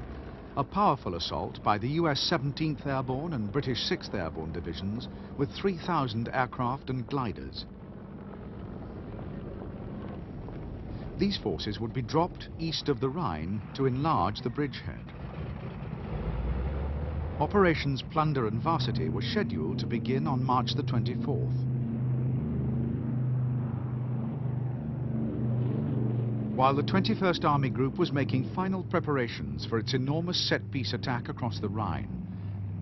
a powerful assault by the US 17th Airborne and British 6th Airborne Divisions with 3,000 aircraft and gliders. These forces would be dropped east of the Rhine to enlarge the bridgehead. Operations Plunder and Varsity were scheduled to begin on March the 24th. While the 21st Army Group was making final preparations for its enormous set-piece attack across the Rhine,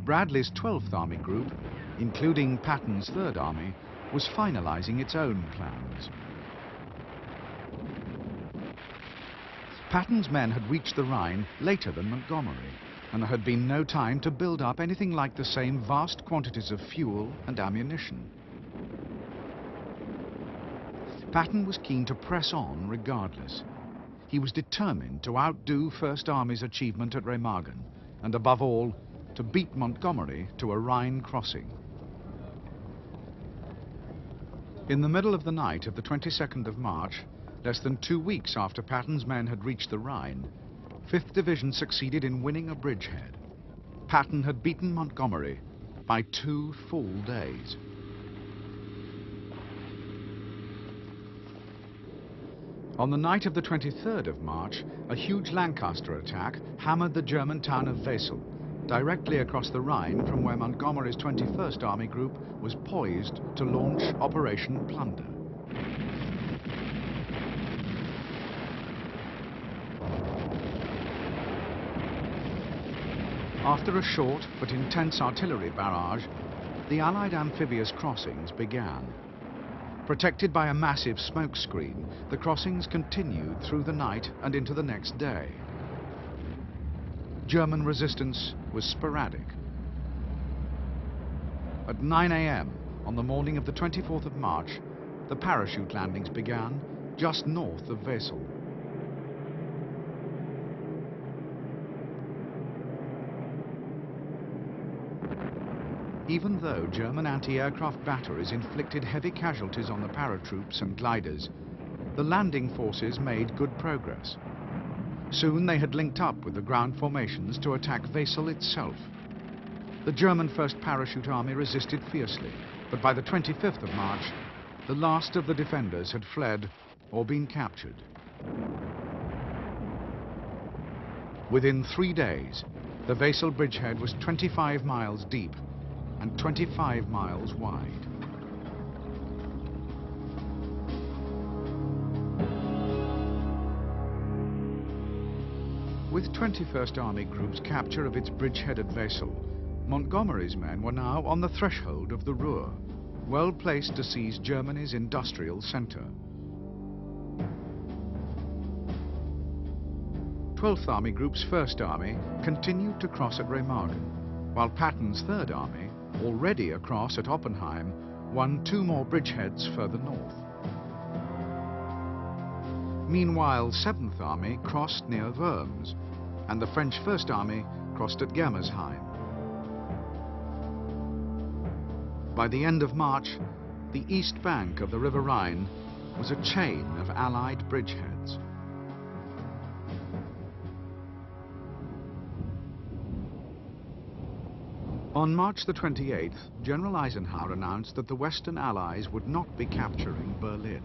Bradley's 12th Army Group, including Patton's 3rd Army, was finalizing its own plans. Patton's men had reached the Rhine later than Montgomery, and there had been no time to build up anything like the same vast quantities of fuel and ammunition. Patton was keen to press on regardless. He was determined to outdo First Army's achievement at Remagen, and above all, to beat Montgomery to a Rhine crossing. In the middle of the night of the 22nd of March, less than 2 weeks after Patton's men had reached the Rhine, 5th Division succeeded in winning a bridgehead. Patton had beaten Montgomery by 2 full days. On the night of the 23rd of March, a huge Lancaster attack hammered the German town of Wesel, directly across the Rhine from where Montgomery's 21st Army Group was poised to launch Operation Plunder. After a short but intense artillery barrage, the Allied amphibious crossings began. Protected by a massive smoke screen, the crossings continued through the night and into the next day. German resistance was sporadic. At 9 a.m. on the morning of the 24th of March, the parachute landings began just north of Wesel. Even though German anti-aircraft batteries inflicted heavy casualties on the paratroops and gliders, the landing forces made good progress. Soon they had linked up with the ground formations to attack Wesel itself. The German 1st Parachute Army resisted fiercely, but by the 25th of March, the last of the defenders had fled or been captured. Within 3 days, the Wesel bridgehead was 25 miles deep and 25 miles wide. With 21st Army Group's capture of its bridgehead at Wesel, Montgomery's men were now on the threshold of the Ruhr, well placed to seize Germany's industrial center. 12th Army Group's 1st Army continued to cross at Remagen, while Patton's 3rd Army, already across at Oppenheim, won 2 more bridgeheads further north. Meanwhile, 7th Army crossed near Worms, and the French 1st Army crossed at Germersheim. By the end of March, the east bank of the River Rhine was a chain of Allied bridgeheads. On March the 28th, General Eisenhower announced that the Western Allies would not be capturing Berlin.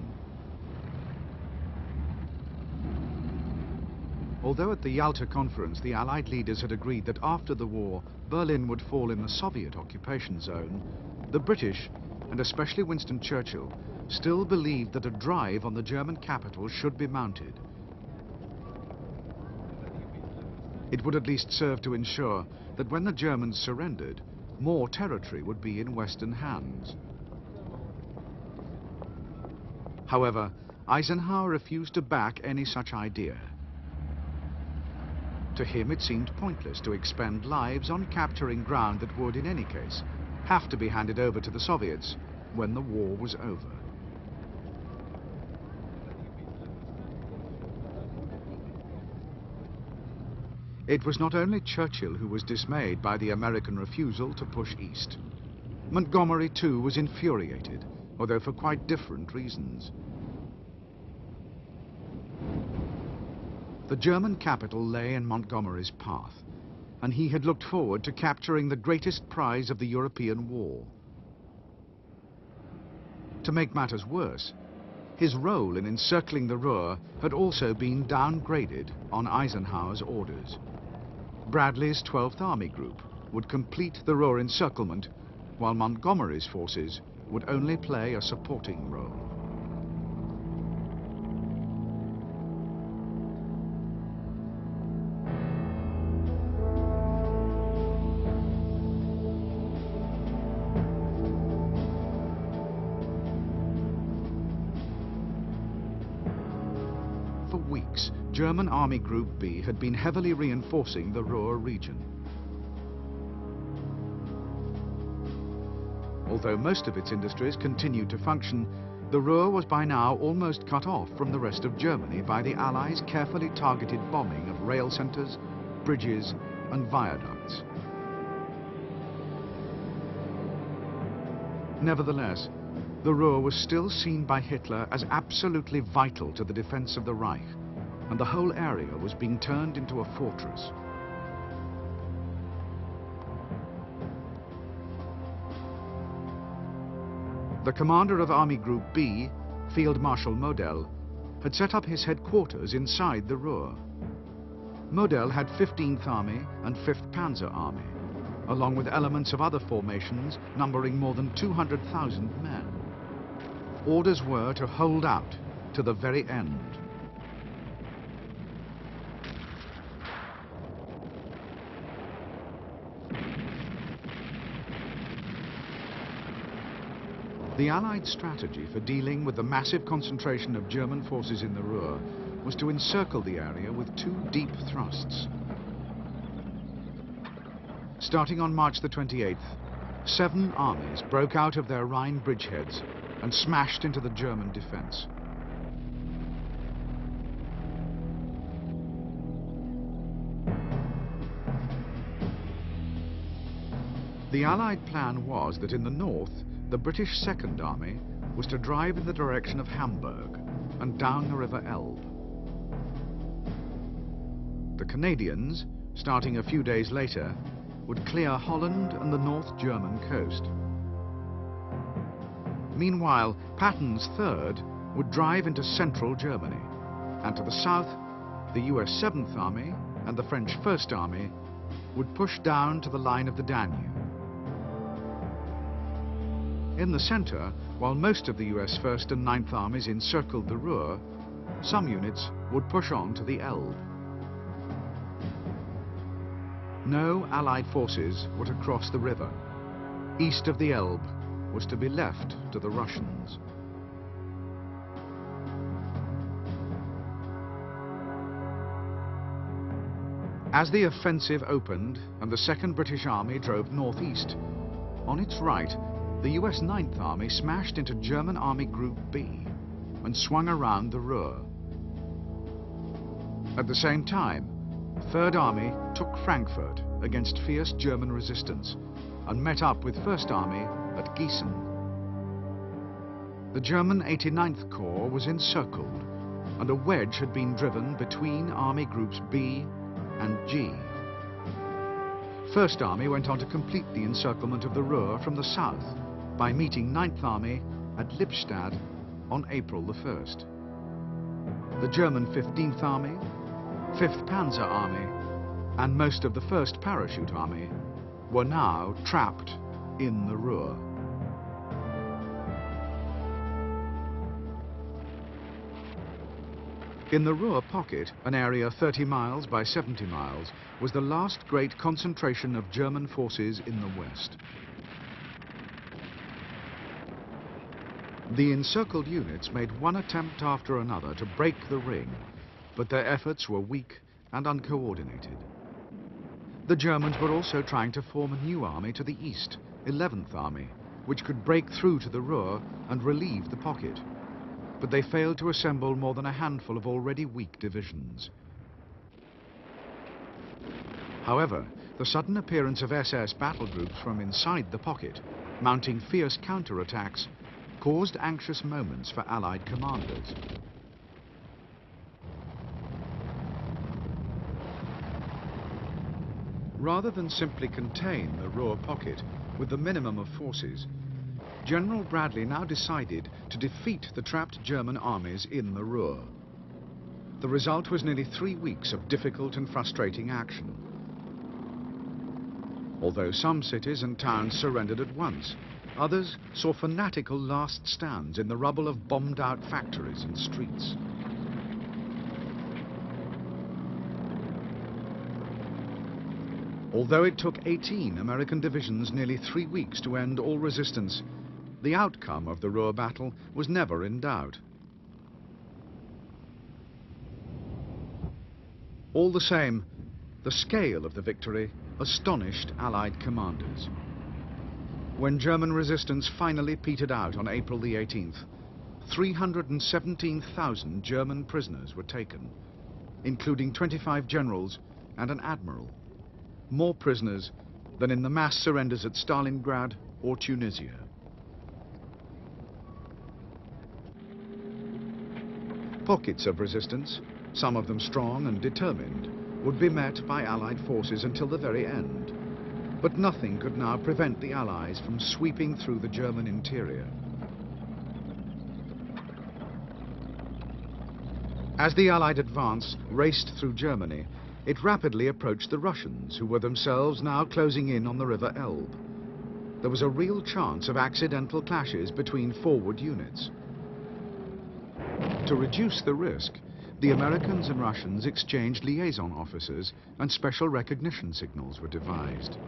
Although at the Yalta Conference the Allied leaders had agreed that after the war Berlin would fall in the Soviet occupation zone, the British, and especially Winston Churchill, still believed that a drive on the German capital should be mounted. It would at least serve to ensure that when the Germans surrendered, more territory would be in Western hands. However, Eisenhower refused to back any such idea. To him, it seemed pointless to expend lives on capturing ground that would, in any case, have to be handed over to the Soviets when the war was over. It was not only Churchill who was dismayed by the American refusal to push east. Montgomery, too, was infuriated, although for quite different reasons. The German capital lay in Montgomery's path, and he had looked forward to capturing the greatest prize of the European war. To make matters worse, his role in encircling the Ruhr had also been downgraded on Eisenhower's orders. Bradley's 12th Army Group would complete the Ruhr encirclement, while Montgomery's forces would only play a supporting role. For weeks, German Army Group B had been heavily reinforcing the Ruhr region. Although most of its industries continued to function, The Ruhr was by now almost cut off from the rest of Germany by the Allies' carefully targeted bombing of rail centres, bridges and viaducts. Nevertheless, the Ruhr was still seen by Hitler as absolutely vital to the defence of the Reich, and the whole area was being turned into a fortress. The commander of Army Group B, Field Marshal Model, had set up his headquarters inside the Ruhr. Model had 15th Army and 5th Panzer Army, along with elements of other formations numbering more than 200,000 men. Orders were to hold out to the very end. The Allied strategy for dealing with the massive concentration of German forces in the Ruhr was to encircle the area with two deep thrusts. Starting on March the 28th, 7 armies broke out of their Rhine bridgeheads and smashed into the German defence. The Allied plan was that in the north, the British Second Army was to drive in the direction of Hamburg and down the River Elbe. The Canadians, starting a few days later, would clear Holland and the North German coast. Meanwhile, Patton's Third would drive into central Germany, and to the south, the US 7th Army and the French First Army would push down to the line of the Danube. In the centre, while most of the US 1st and 9th Armies encircled the Ruhr, some units would push on to the Elbe. No Allied forces were to cross the river. East of the Elbe was to be left to the Russians. As the offensive opened and the 2nd British Army drove northeast, on its right, the US 9th Army smashed into German Army Group B and swung around the Ruhr. At the same time, 3rd Army took Frankfurt against fierce German resistance and met up with 1st Army at Gießen. The German 89th Corps was encircled and a wedge had been driven between Army Groups B and G. 1st Army went on to complete the encirclement of the Ruhr from the south by meeting 9th Army at Lippstadt on April the 1st. The German 15th Army, 5th Panzer Army and most of the 1st Parachute Army were now trapped in the Ruhr. In the Ruhr pocket, an area 30 miles by 70 miles, was the last great concentration of German forces in the west. The encircled units made one attempt after another to break the ring, but their efforts were weak and uncoordinated. The Germans were also trying to form a new army to the east, 11th Army, which could break through to the Ruhr and relieve the pocket. But they failed to assemble more than a handful of already weak divisions. However, the sudden appearance of SS battle groups from inside the pocket, mounting fierce counterattacks, caused anxious moments for Allied commanders. Rather than simply contain the Ruhr pocket with the minimum of forces, General Bradley now decided to defeat the trapped German armies in the Ruhr. The result was nearly 3 weeks of difficult and frustrating action. Although some cities and towns surrendered at once, others saw fanatical last stands in the rubble of bombed-out factories and streets. Although it took 18 American divisions nearly 3 weeks to end all resistance, the outcome of the Ruhr battle was never in doubt. All the same, the scale of the victory astonished Allied commanders. When German resistance finally petered out on April the 18th, 317,000 German prisoners were taken, including 25 generals and an admiral. More prisoners than in the mass surrenders at Stalingrad or Tunisia. Pockets of resistance, some of them strong and determined, would be met by Allied forces until the very end. But nothing could now prevent the Allies from sweeping through the German interior. As the Allied advance raced through Germany, it rapidly approached the Russians, who were themselves now closing in on the River Elbe. There was a real chance of accidental clashes between forward units. To reduce the risk, the Americans and Russians exchanged liaison officers and special recognition signals were devised.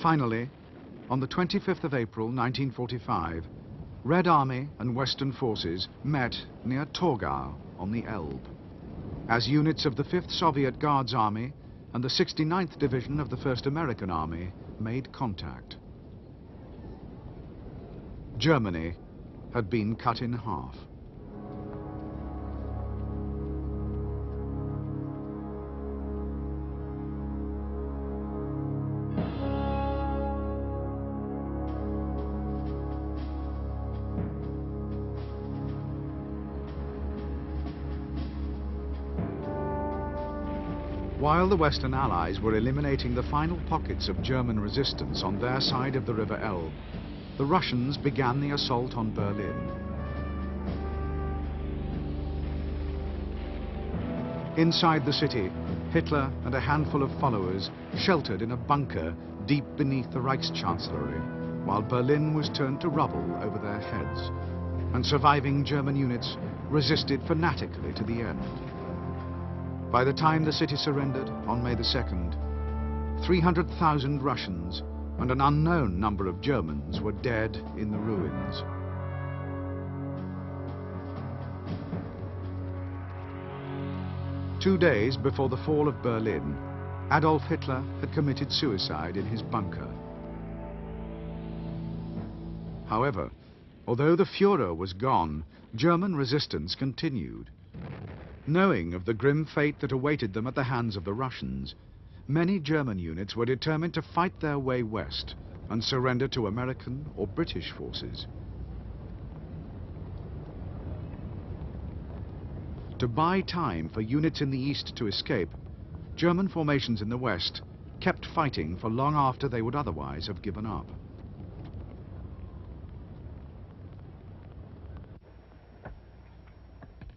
Finally, on the 25th of April 1945, Red Army and Western forces met near Torgau on the Elbe, as units of the 5th Soviet Guards Army and the 69th Division of the 1st American Army made contact. Germany had been cut in half. While the Western Allies were eliminating the final pockets of German resistance on their side of the River Elbe, the Russians began the assault on Berlin. Inside the city, Hitler and a handful of followers sheltered in a bunker deep beneath the Reichschancellery, while Berlin was turned to rubble over their heads, and surviving German units resisted fanatically to the end. By the time the city surrendered on May the 2nd, 300,000 Russians and an unknown number of Germans were dead in the ruins. Two days before the fall of Berlin, Adolf Hitler had committed suicide in his bunker. However, although the Führer was gone, German resistance continued. Knowing of the grim fate that awaited them at the hands of the Russians, many German units were determined to fight their way west and surrender to American or British forces. To buy time for units in the east to escape, German formations in the west kept fighting for long after they would otherwise have given up.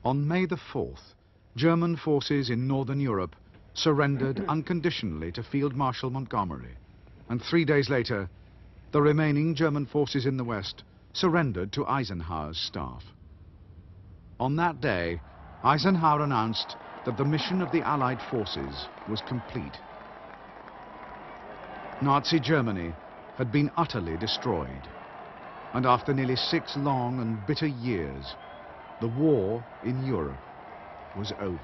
On May the 4th, German forces in northern Europe surrendered unconditionally to Field Marshal Montgomery, and 3 days later, the remaining German forces in the west surrendered to Eisenhower's staff. On that day, Eisenhower announced that the mission of the Allied forces was complete. Nazi Germany had been utterly destroyed, and after nearly 6 long and bitter years, the war in Europe was over.